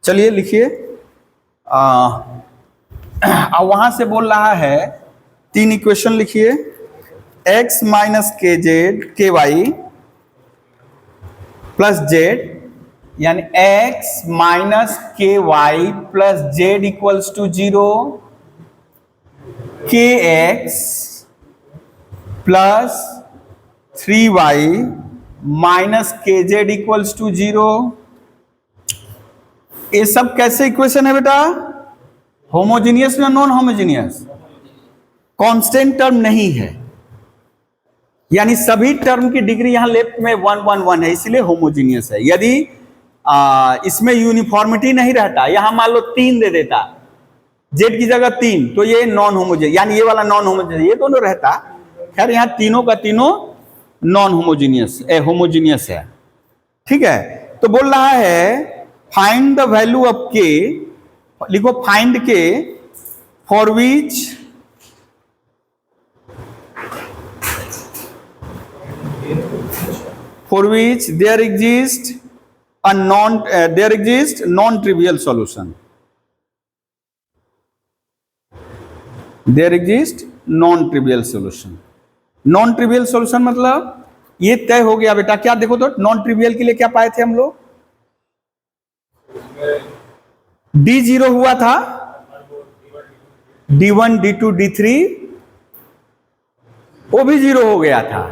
A: चलिए लिखिए, वहां से बोल रहा है 3 इक्वेशन लिखिए, x minus k z k y plus z, यानी x minus k y plus z equals to 0, k x plus 3y minus k z equals to 0। ये सब कैसे इक्वेशन है बेटा, होमोजीनियस या नॉन होमोजीनियस, कांस्टेंट टर्म नहीं है, यानी सभी टर्म की डिग्री यहां लेफ्ट में 1 1 1 है, इसलिए होमोजीनियस है। यदि इसमें यूनिफॉर्मिटी नहीं रहता, यहां मान लो 3 दे देता, जेड की जगह 3, तो ये नॉन होमोजीनियस, यानी ये वाला नॉन होमोजीनियस, ये दोनों रहता, खैर यहां तीनों का तीनों नॉन होमोजीनियस होमोजीनियस है, ठीक है। तो बोल रहा है फाइंड द वैल्यू ऑफ के, लिखो find k for which there exist non trivial solution, there exist non trivial solution. Non trivial solution मतलब ये तय हो गया बेटा, क्या देखो तो नॉन ट्रिवियल के लिए क्या पाए थे हम लोग, D0 हुआ था, D1 D2 D3 वो भी 0 हो गया था,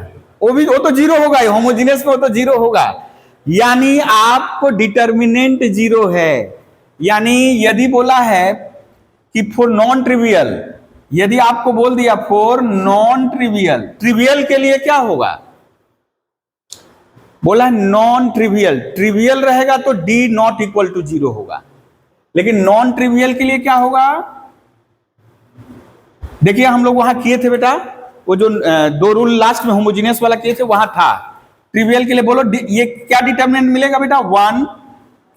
A: वो तो 0 होगा, होमोजीनियस में वो तो 0 होगा, यानी आपको डिटर्मिनेंट 0 है। यानी यदि बोला है कि फॉर नॉन ट्रिवियल यदि आपको बोल दिया फॉर नॉन ट्रिवियल, ट्रिवियल के लिए क्या होगा, बोला नॉन ट्रिवियल, ट्रिवियल रहेगा तो डी नॉट इक्वल टू 0 होगा, लेकिन नॉन ट्रिवियल के लिए क्या होगा, देखिए हम लोग वहां किए थे बेटा, वो जो दो रूल लास्ट में होमोजीनियस वाला किए थे वहां था। ट्रिवियल के लिए बोलो ये क्या डिटर्मिनेंट मिलेगा बेटा, 1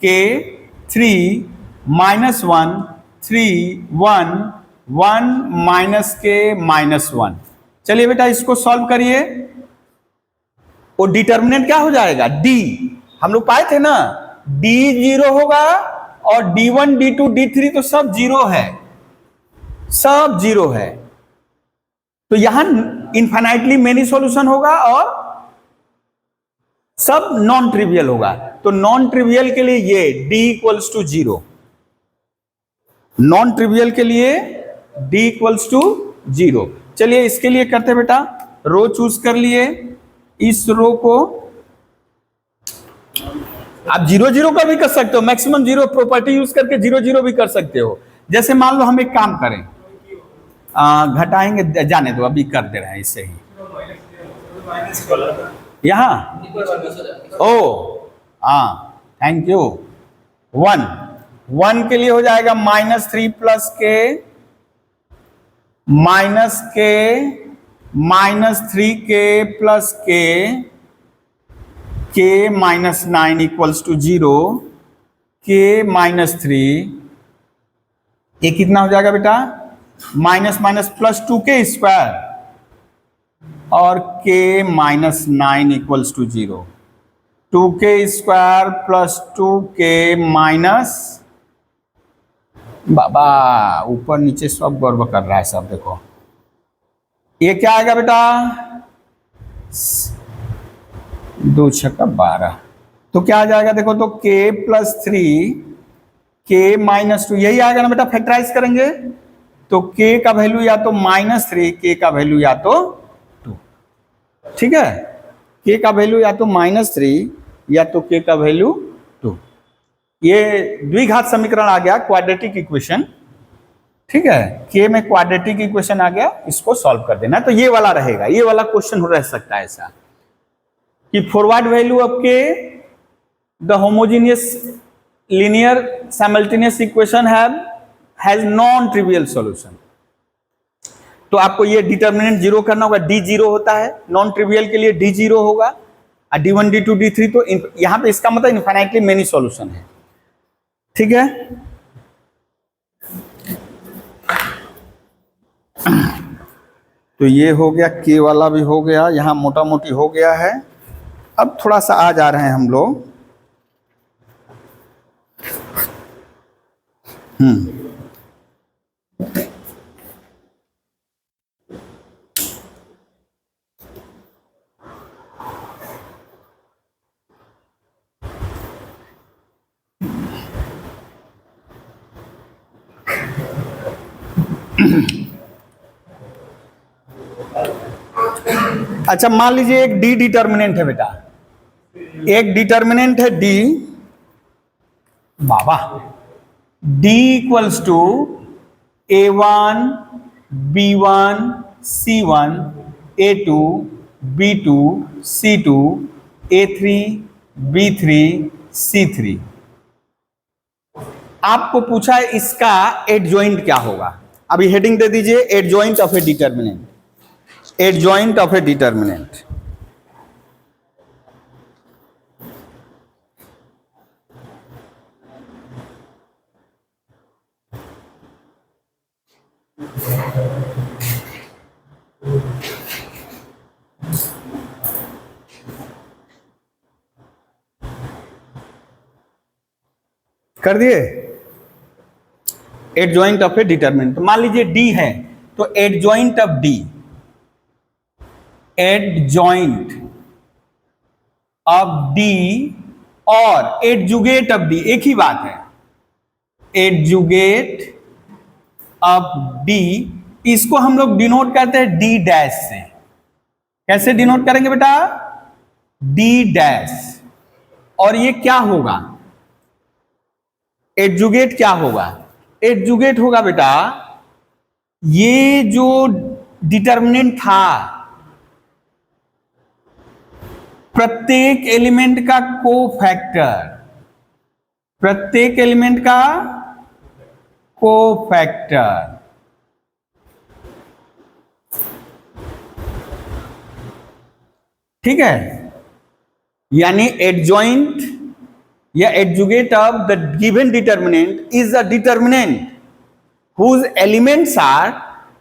A: के 3 -1 3 1 1 माइनस के -1। चलिए बेटा इसको सॉल्व करिए, वो डिटर्मिनेंट क्या हो जाएगा, डी, हम लोग पाए थे ना, डी 0 होगा और D1 D2 D3 तो सब 0 है, सब 0 है, तो यहां इनफाइनाइटली मेनी सॉल्यूशन होगा और सब नॉन ट्रिवियल होगा। तो नॉन ट्रिवियल के लिए ये D equals to 0, non trivial के लिए D इक्वल्स टू 0। चलिए इसके लिए करते बेटा, रो चूज कर लिए, इस रो को आप 0 0 का भी कर सकते हो, मैक्सिमम 0 प्रॉपर्टी यूज करके 0 0 भी कर सकते हो। जैसे मान लो हम एक काम करें, घटाएंगे, जाने दो अभी कर दे रहे हैं इससे ही, यहां ओ हाँ थैंक यू, 1 के लिए हो जाएगा -3 प्लस के -3 के प्लस के -9 इक्वल्स टू 0, के -3, ये कितना हो जाएगा बेटा, माइनस माइनस प्लस 2 स्क्वायर और के -9 equals to 0, 2 square plus 2 minus, बाबा ऊपर नीचे सब गड़बड़ कर रहा है सब, देखो ये क्या आएगा बेटा, 2 छक्का 12, तो क्या आ जाएगा देखो, तो k + 3 k -2 यही आएगा ना बेटा, फैक्टराइज करेंगे तो k का वैल्यू या तो -3, k का वैल्यू या तो 2, ठीक है, k का वैल्यू या तो -3 या तो k का वैल्यू 2, ये द्विघात समीकरण आ गया, क्वाड्रेटिक इक्वेशन, ठीक है, k में क्वाड्रेटिक इक्वेशन आ गया, इसको सॉल्व कर देना। तो ये वाला रहेगा, ये वाला क्वेश्चन रह सकता है ऐसा कि forward value of k the homogeneous linear simultaneous equation has non trivial solution. तो आपको ये डिटर्मिनेंट 0 करना होगा, d 0 होता है, नॉन ट्रिवियल के लिए d 0 होगा, और D1 D2 D3 तो यहां पे इसका मतलब इनफाइनाइटली मेनी सॉल्यूशन है, ठीक है। तो ये हो गया, k वाला भी हो गया, यहां मोटा मोटी हो गया है। अब थोड़ा सा आ जा रहे हैं हम लोग, अच्छा मान लीजिए एक डी डिटर्मिनेंट है बेटा, एक डिटर्मिनेंट है डी, बाबा D equals to A1 B1 C1 A2 B2 C2 A3 B3 C3। आपको पूछा है इसका एडजॉइंट क्या होगा, अभी हेडिंग दे दीजिए, adjoint of A determinant, adjoint of A determinant. कर दिए, एडजॉइंट ऑफ ए डिटर्मिनेंट। तो मान लीजिए डी है, तो adjoint of D, adjoint of D और एडजुगेट ऑफ डी एक ही बात है, एडजुगेट ऑफ डी, इसको हम लोग डिनोट करते हैं डी डैश से। कैसे डिनोट करेंगे बेटा, डी डैश, और ये क्या होगा, एडजुगेट क्या होगा, एडजुगेट होगा बेटा ये जो डिटर्मिनेंट था प्रत्येक एलिमेंट का कोफैक्टर, प्रत्येक एलिमेंट का कोफैक्टर, ठीक है, यानी एडजॉइंट या adjugate of the given determinant is a determinant whose elements are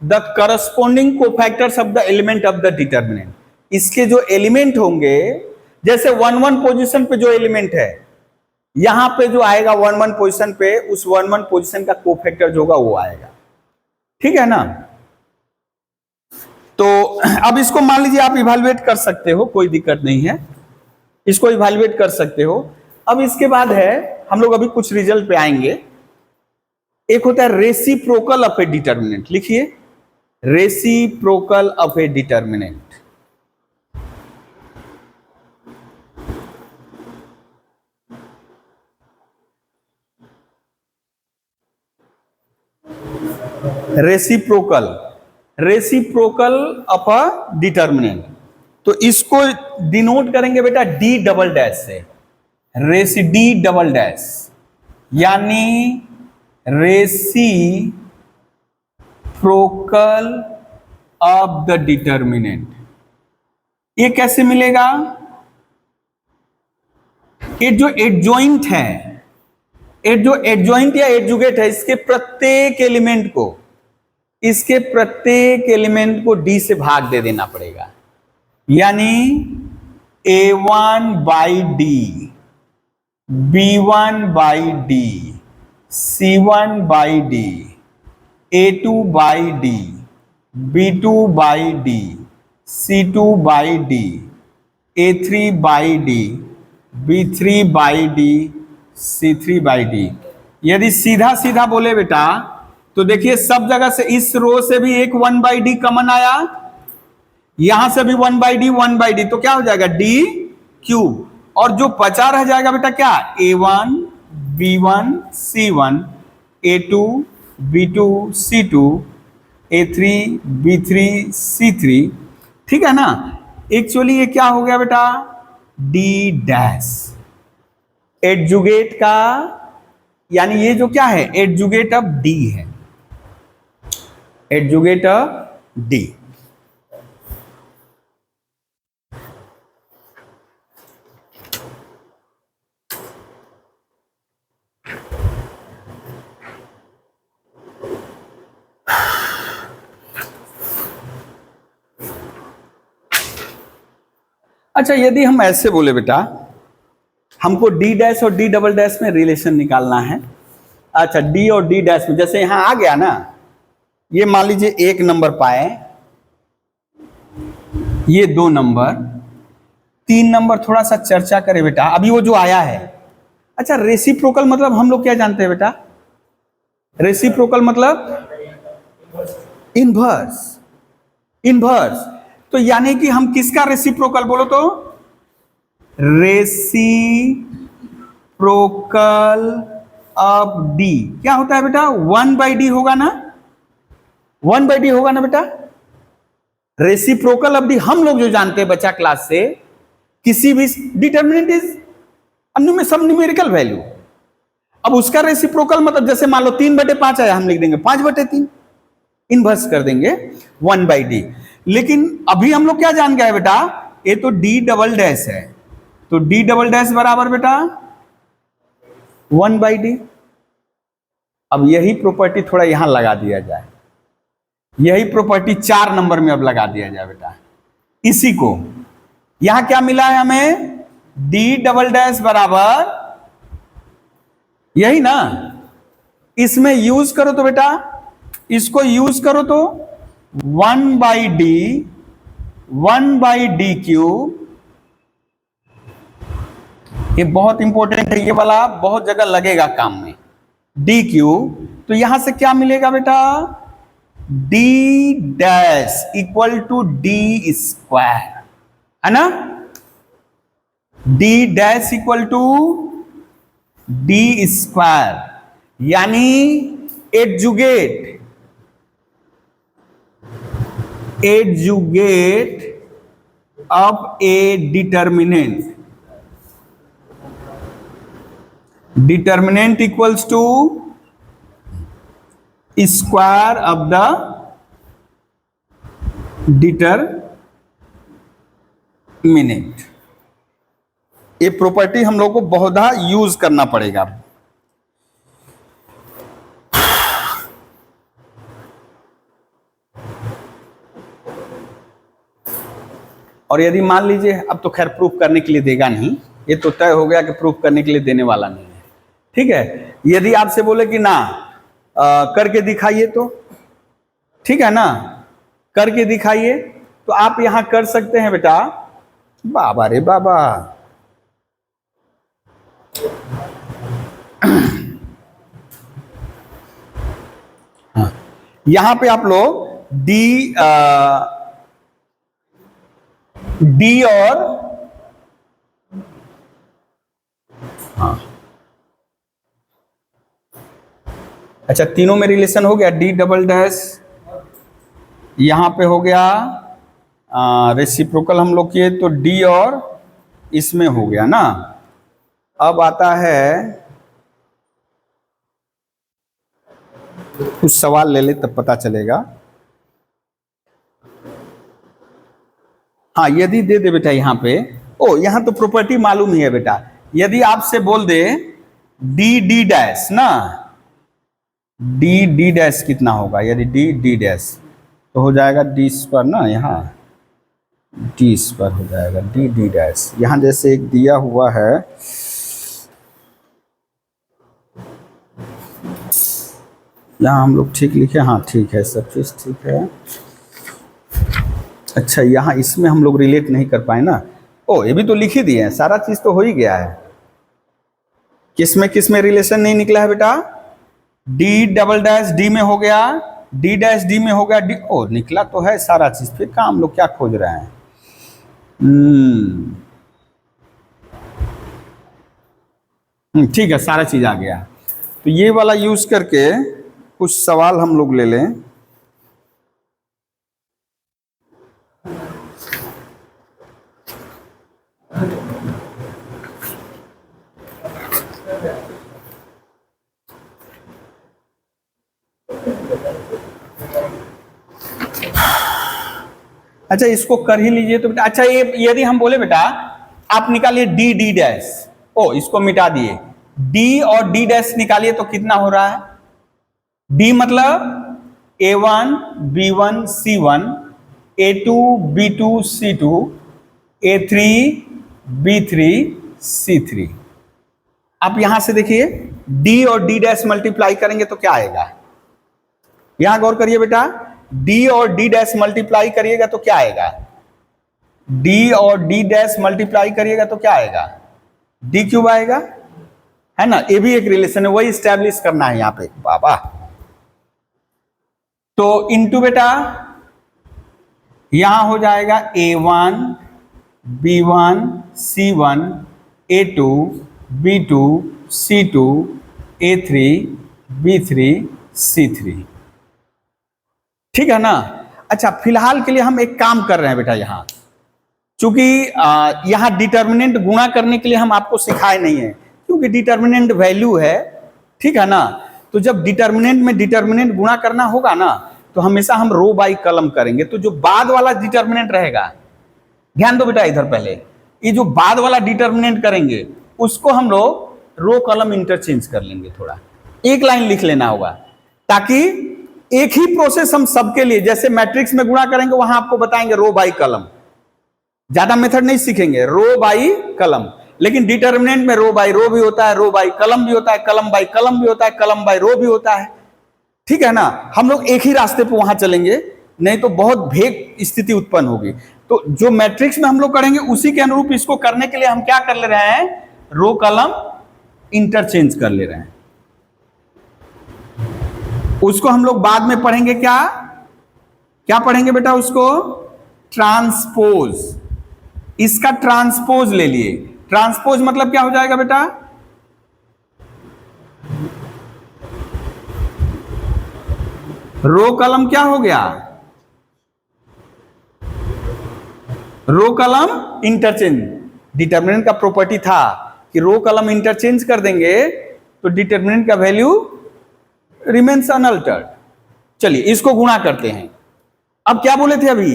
A: the corresponding cofactors of the element of the determinant। इसके जो एलिमेंट होंगे, जैसे 1 1 पोजीशन पे जो एलिमेंट है, यहां पे जो आएगा 1 1 पोजीशन पे, उस 1 1 पोजीशन का कोफैक्टर जो होगा वो आएगा, ठीक है ना। तो अब इसको मान लीजिए आप इवैल्यूएट कर सकते हो, कोई दिक्कत नहीं है, इसको इवैल्यूएट कर सकते हो। अब इसके बाद है, हम लोग अभी कुछ रिजल्ट पे आएंगे। एक होता है रेसिप्रोकल ऑफ ए डिटर्मिनेंट, लिखिए reciprocal of A determinant. Reciprocal, reciprocal of a determinant, तो इसको डिनोट करेंगे बेटा डी डबल डैश से, रेसी डी डबल डैश, यानी रेसिप्रोकल ऑफ द डिटर्मिनेंट। ये कैसे मिलेगा? ये जो एडजॉइंट है, ये जो एडजॉइंट या एडजुगेट है, इसके प्रत्येक एलिमेंट को, इसके प्रत्येक एलिमेंट को डी से भाग दे देना पड़ेगा, यानी A1 by D, B1 by D, C1 by D, A2 by D, B2 by D, C2 by D, A3 by D, B3 by D, C3 by D. यदि सीधा सीधा बोले बेटा तो देखिए सब जगह से, इस रो से भी एक 1 बाई डी कॉमन आया, यहां से भी 1 बाई डी 1 बाई डी, तो क्या हो जाएगा डी क्यूब, और जो बचा रह जाएगा बेटा क्या, A1 B1 C1, A2 B2 C2, A3 B3 C3, ठीक है ना। एक्चुअली ये क्या हो गया बेटा, डी डैश, एडजुगेट का, यानी ये जो क्या है, एडजुगेट ऑफ डी है, एडजुगेट ऑफ डी। अच्छा, यदि हम ऐसे बोले बेटा, हमको डी डैश और डी डबल डैश में रिलेशन निकालना है। अच्छा, डी और डी डैश में जैसे यहां आ गया ना, ये मान लीजिए 1 नंबर पाए, ये 2 नंबर, 3 नंबर थोड़ा सा चर्चा करें बेटा, अभी वो जो आया है। अच्छा, रेसिप्रोकल मतलब हम लोग क्या जानते हैं बेटा, रेसिप्रोकल मतलब इनवर्स, इनवर्स, तो यानी कि हम किसका रेसिप्रोकल बोलो तो, रेसिप्रोकल ऑफ डी क्या होता है बेटा, 1 बाई डी होगा ना, 1 बाई डी होगा ना बेटा। रेसिप्रोकल ऑफ डी हम लोग जो जानते हैं बच्चा क्लास से, किसी भी डिटर्मिनेंट इज सब न्यूमेरिकल वैल्यू। अब उसका रेसिप्रोकल मतलब जैसे मान लो 3/5 आया, हम लिख देंगे 5/3, इनवर्स कर देंगे 1 बाई डी। लेकिन अभी हम लोग क्या जान गए बेटा, ये तो डी डबल डैश है, तो डी डबल डैश बराबर बेटा 1 बाई डी। अब यही प्रॉपर्टी थोड़ा यहां लगा दिया जाए, यही प्रॉपर्टी 4 नंबर में अब लगा दिया जाए बेटा। इसी को यहां क्या मिला है हमें, डी डबल डैश बराबर यही ना, इसमें यूज करो तो बेटा, इसको यूज करो तो 1 by D, 1 by D cube, ये बहुत इंपॉर्टेंट है, ये वाला बहुत जगह लगेगा काम में, डी क्यूब। तो यहां से क्या मिलेगा बेटा, D dash equal to D square, है ना, D dash equal to D square, यानी adjugate adjugate of a determinant. Determinant equals to square of the determinant. ये प्रॉपर्टी हम लोग को बहुधा यूज करना पड़ेगा. और यदि मान लीजिए, अब तो खैर प्रूफ करने के लिए देगा नहीं, ये तो तय हो गया कि प्रूफ करने के लिए देने वाला नहीं है. ठीक है, यदि आपसे बोले कि ना करके दिखाइए, तो ठीक है ना, करके दिखाइए, तो आप यहां कर सकते हैं बेटा. बाबा रे बाबा, हाँ, यहां पे आप लोग डी और हाँ, अच्छा, तीनों में रिलेशन हो गया. डी डबल डैश यहां पे हो गया, रेसिप्रोकल हम लोग किए तो डी और इसमें हो गया ना. अब आता है, कुछ सवाल ले ले तब पता चलेगा. हाँ, यदि दे दे बेटा यहां पे, ओ यहां तो प्रॉपर्टी मालूम ही है बेटा. यदि आपसे बोल दे डी डी डैश ना, डी डी डैश कितना होगा, यदि डी डी डैश तो हो जाएगा डी स्क्वायर ना, यहाँ डी स्क्वायर हो जाएगा डी डी डैश. यहाँ जैसे एक दिया हुआ है, यहाँ हम लोग ठीक लिखे, हाँ ठीक है, सब चीज़ ठीक है. अच्छा, यहाँ इसमें हम लोग रिलेट नहीं कर पाए ना. ओ, ये भी तो लिख ही दिए हैं, सारा चीज़ तो हो ही गया है. किस में रिलेशन नहीं निकला है बेटा? डी डबल डैश डी में हो गया, डी डैश डी में हो गया, डी. ओ, निकला तो है सारा चीज़, फिर कहाँ हम लोग क्या खोज रहे हैं? ठीक है, सारा चीज़ आ गया. तो ये वाला यूज करके कुछ सवाल हम लोग ले लें. अच्छा, इसको कर ही लीजिए तो बेटा. अच्छा, ये यदि हम बोले बेटा आप निकालिए डी डी डैश, ओ इसको मिटा दिए, डी और डी डैश निकालिए तो कितना हो रहा है? डी मतलब A1 B1 C1, A2 B2 C2, A3 B3 C3. आप यहां से देखिए, डी और डी डैश मल्टीप्लाई करेंगे तो क्या आएगा? यहां गौर करिए बेटा, डी और डी डैश मल्टीप्लाई करिएगा तो क्या आएगा? डी और डी डैश मल्टीप्लाई करिएगा तो क्या आएगा? डी क्यूब आएगा, है ना. ये भी एक रिलेशन है, वही स्टैब्लिश करना है यहां पे बाबा. तो इनटू बेटा यहां हो जाएगा A1 B1 C1, A2 B2 C2, A3 B3 C3. ठीक है ना. अच्छा, फिलहाल के लिए हम एक काम कर रहे हैं बेटा, यहां चूंकि यहां डिटर्मिनेंट गुणा करने के लिए हम आपको सिखाए नहीं है, क्योंकि डिटर्मिनेंट वैल्यू है. ठीक है ना. तो जब डिटर्मिनेंट में डिटर्मिनेंट गुणा करना होगा ना, तो हमेशा हम रो बाई कलम करेंगे. तो जो बाद वाला डिटर्मिनेंट रहेगा, ध्यान दो बेटा इधर, पहले ये जो बाद वाला डिटर्मिनेंट करेंगे उसको हम लोग रो कलम इंटरचेंज कर लेंगे. थोड़ा एक लाइन लिख लेना होगा, ताकि एक ही प्रोसेस हम सबके लिए, जैसे मैट्रिक्स में गुणा करेंगे वहां आपको बताएंगे रो बाई कलम, ज्यादा मेथड नहीं सीखेंगे, रो बाई कलम. लेकिन डिटर्मिनेंट में रो बाई रो भी होता है, रो बाई कलम भी होता है, कलम बाई कलम भी होता है, कलम बाई रो भी होता है. ठीक है ना. हम लोग एक ही रास्ते पे वहां चलेंगे, नहीं तो बहुत भेग स्थिति उत्पन्न होगी. तो जो मैट्रिक्स में हम लोग करेंगे उसी के अनुरूप इसको करने के लिए हम क्या कर ले रहे हैं? रो कलम इंटरचेंज कर ले रहे हैं. उसको हम लोग बाद में पढ़ेंगे. क्या क्या पढ़ेंगे बेटा? उसको ट्रांसपोज. इसका ट्रांसपोज ले लिए. ट्रांसपोज मतलब क्या हो जाएगा बेटा? रो कलम क्या हो गया? रो कॉलम इंटरचेंज, डिटर्मिनेंट का प्रॉपर्टी था कि रो कॉलम इंटरचेंज कर देंगे तो डिटर्मिनेंट का वैल्यू रिमेन्स अनअल्टर्ड। चलिए इसको गुणा करते हैं। अब क्या बोले थे अभी,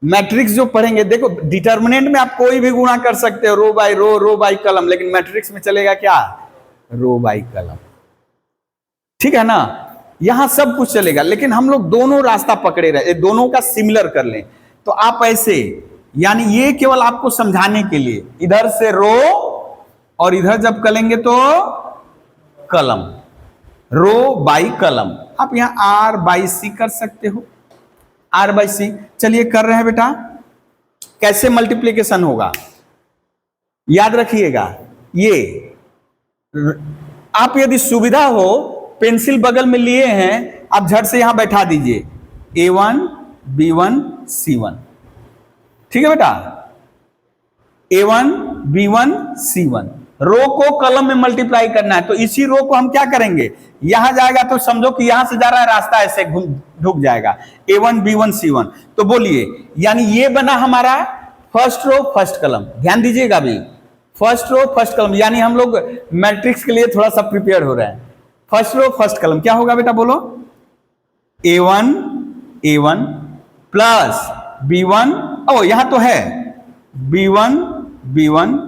A: मैट्रिक्स जो पढ़ेंगे, देखो डिटर्मिनेंट में आप कोई भी गुणा कर सकते हो, रो बाय रो बाय कॉलम, लेकिन मैट्रिक्स में चलेगा क्या, रो बाय कॉलम, ठीक है ना। यहां सब कुछ चलेगा, लेकिन हम लोग दोनों रास्ता पकड़े रहे, दोनों का सिमिलर कर लें तो आप ऐसे, यानी ये केवल आपको समझाने के लिए, इधर से रो और इधर जब करेंगे तो कॉलम, रो बाई कॉलम। आप यहां आर बाई सी कर सकते हो, आर बाई सी। चलिए कर रहे हैं बेटा, कैसे मल्टीप्लीकेशन होगा याद रखिएगा। ये आप यदि सुविधा हो, पेंसिल बगल में लिए हैं, आप झट से यहां बैठा दीजिए A1 B1 C1, ठीक है बेटा, A1 B1 C1। रो को कॉलम में मल्टीप्लाई करना है, तो इसी रो को हम क्या करेंगे, यहां जाएगा तो समझो कि यहां से जा रहा है, रास्ता ऐसे ढुक जाएगा, A1 B1 C1। तो बोलिए, यानी ये बना हमारा फर्स्ट रो फर्स्ट कॉलम। ध्यान दीजिएगा अभी, फर्स्ट रो फर्स्ट कॉलम, यानी हम लोग मैट्रिक्स के लिए थोड़ा सा प्रिपेयर हो रहे हैं। फर्स्ट रो फर्स्ट कॉलम क्या होगा बेटा, बोलो, A1 प्लस B1, ओ यहां तो है B1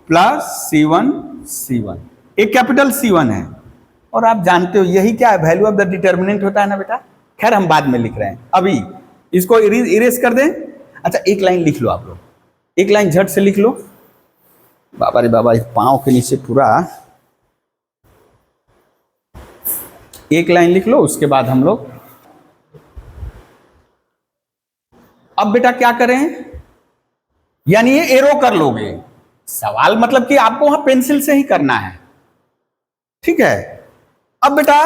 A: प्लस C1, एक कैपिटल C1 है, और आप जानते हो यही क्या है, वैल्यू ऑफ द डिटर्मिनेंट होता है ना बेटा। खैर हम बाद में लिख रहे हैं, अभी इसको इरेज कर दें। अच्छा एक लाइन लिख लो आप लोग, एक लाइन झट से लिख लो। बाबा रे बाबा, पांव के नीचे पूरा एक लाइन लिख लो, उसके बाद हम लोग अब बेटा क्या करें, यानी ये एरो कर लोगे। सवाल मतलब कि आपको वहां पेंसिल से ही करना है, ठीक है। अब बेटा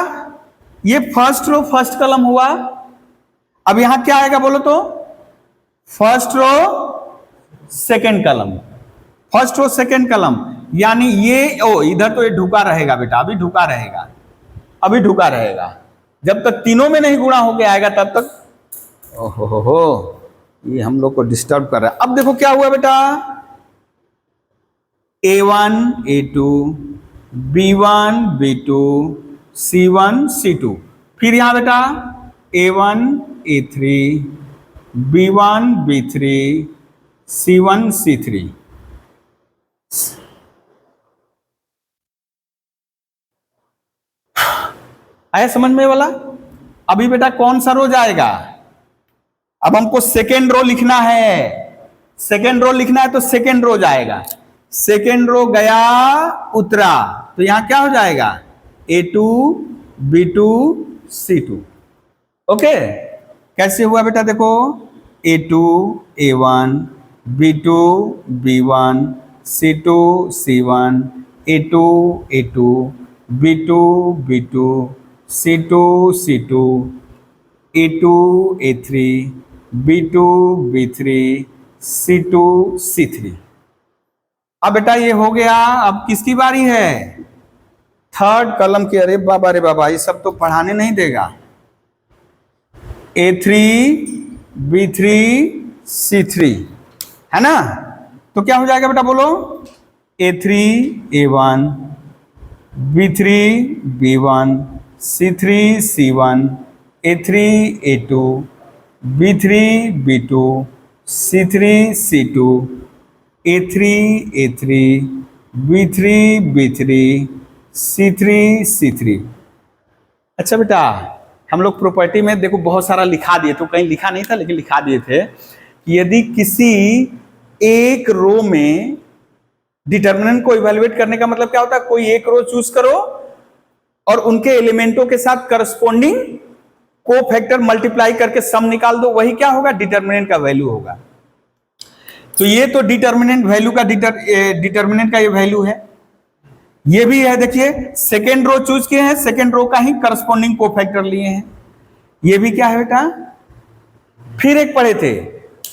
A: ये फर्स्ट रो फर्स्ट कॉलम हुआ, अब यहां क्या आएगा बोलो तो, first row second column, first row second column, यानी ये इधर तो ये ढुका रहेगा बेटा, अभी ढुका रहेगा, अभी ढुका रहेगा, जब तक तीनों में नहीं गुणा होके आएगा तब तक। ओहो हो, ये हम लोग को डिस्टर्ब कर रहा है। अब देखो क्या हुआ बेटा, A1 A2 B1 B2 C1 C2, फिर यहां बेटा A1 A3 B1 B3 C1 C3। आया समझ में वाला। अभी बेटा कौन सा रो जाएगा, अब हमको सेकेंड रो लिखना है, सेकेंड रो लिखना है तो सेकेंड रो जाएगा, सेकेंड रो गया उतरा, तो यहां क्या हो जाएगा, A2 B2 C2। ओके, कैसे हुआ बेटा, देखो A2 A1 B2 B1 C2 C1 A2 A2 B2 B2 C2 C2 A2 A3 B2 B3 C2 C3। अब बेटा ये हो गया, अब किसकी बारी है, थर्ड कॉलम की। अरे बाबा रे बाबा, ये सब तो पढ़ाने नहीं देगा। A3 B3 C3 है ना, तो क्या हो जाएगा बेटा बोलो, A3 A1 B3 B1 C3 C1 A3 A2 B3 B2 C3 C2 A3 A3 B3 B3 C3 C3। अच्छा बेटा, हम लोग प्रॉपर्टी में देखो बहुत सारा लिखा दिए, तो कहीं लिखा नहीं था लेकिन लिखा दिए थे कि यदि किसी एक रो में डिटर्मिनेंट को इवैल्यूएट करने का मतलब क्या होता है, कोई एक रो चूज करो और उनके एलिमेंटों के साथ करस्पॉन्डिंग कोफैक्टर मल्टीप्लाई करके सम निकाल दो, वही क्या होगा, डिटर्मिनेंट का वैल्यू होगा। तो ये तो डिटर्मिनेंट वैल्यू का डिटर्मिनेंट का ये वैल्यू है, ये भी है। देखिए सेकेंड रो चूज किए हैं, सेकेंड रो का ही करस्पॉन्डिंग कोफैक्टर लिए हैं, ये भी क्या है बेटा। फिर एक पढ़े थे,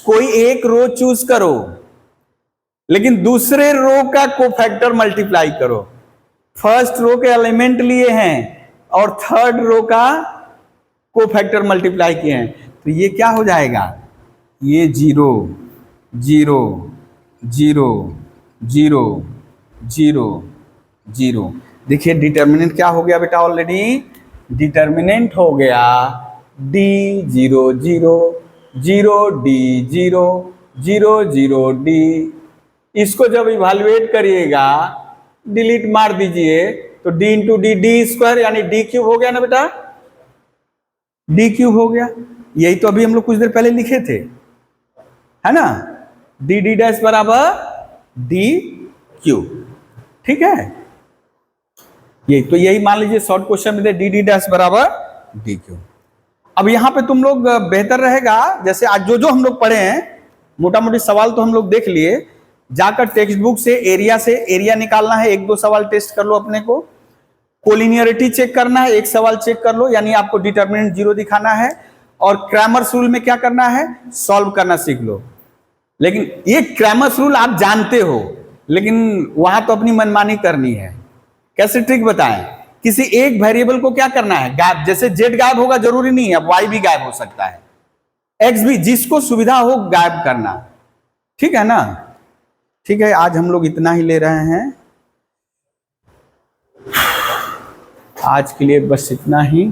A: कोई एक रो चूज करो लेकिन दूसरे रो का कोफैक्टर मल्टीप्लाई करो। फर्स्ट रो के एलिमेंट लिए हैं और थर्ड रो का कोफैक्टर मल्टीप्लाई किए हैं, तो ये क्या हो जाएगा, ये 0 zero, zero, zero, zero, zero. देखिए डिटर्मिनेंट क्या हो गया बेटा, ऑलरेडी डिटर्मिनेंट हो गया D zero zero, zero D zero, zero zero D. इसको जब इवैल्यूएट करिएगा, डिलीट मार दीजिए, तो D into D, D square यानी डी क्यूब हो गया ना बेटा, डी क्यूब हो गया। यही तो अभी हम लोग कुछ देर पहले लिखे थे, है ना, डी डी डैश बराबर डी क्यूब। ठीक है, यही तो, यही मान लीजिए शॉर्ट क्वेश्चन में दे डी डी डैश बराबर डी क्यूब। अब यहां पे तुम लोग बेहतर रहेगा, जैसे आज जो जो हम लोग पढ़े हैं, मोटा मोटी सवाल तो हम लोग देख लिए, जाकर टेक्स्ट बुक से एरिया निकालना है, एक दो सवाल टेस्ट कर लो अपने को, कोलिनियरिटी चेक करना है, एक सवाल चेक कर लो, यानी आपको डिटर्मिनेंट जीरो दिखाना है, और क्रैमर्स रूल में क्या करना है, सॉल्व करना सीख लो। लेकिन ये क्रैमर्स रूल आप जानते हो, लेकिन वहां तो अपनी मनमानी करनी है। कैसे ट्रिक बताएं, किसी एक वेरिएबल को क्या करना है, गायब, जैसे जेड गायब होगा जरूरी नहीं है, अब वाई भी गायब हो सकता है, एक्स भी, जिसको सुविधा हो गायब करना। ठीक है ना, ठीक है, आज हम लोग इतना ही ले रहे हैं, आज के लिए बस इतना ही।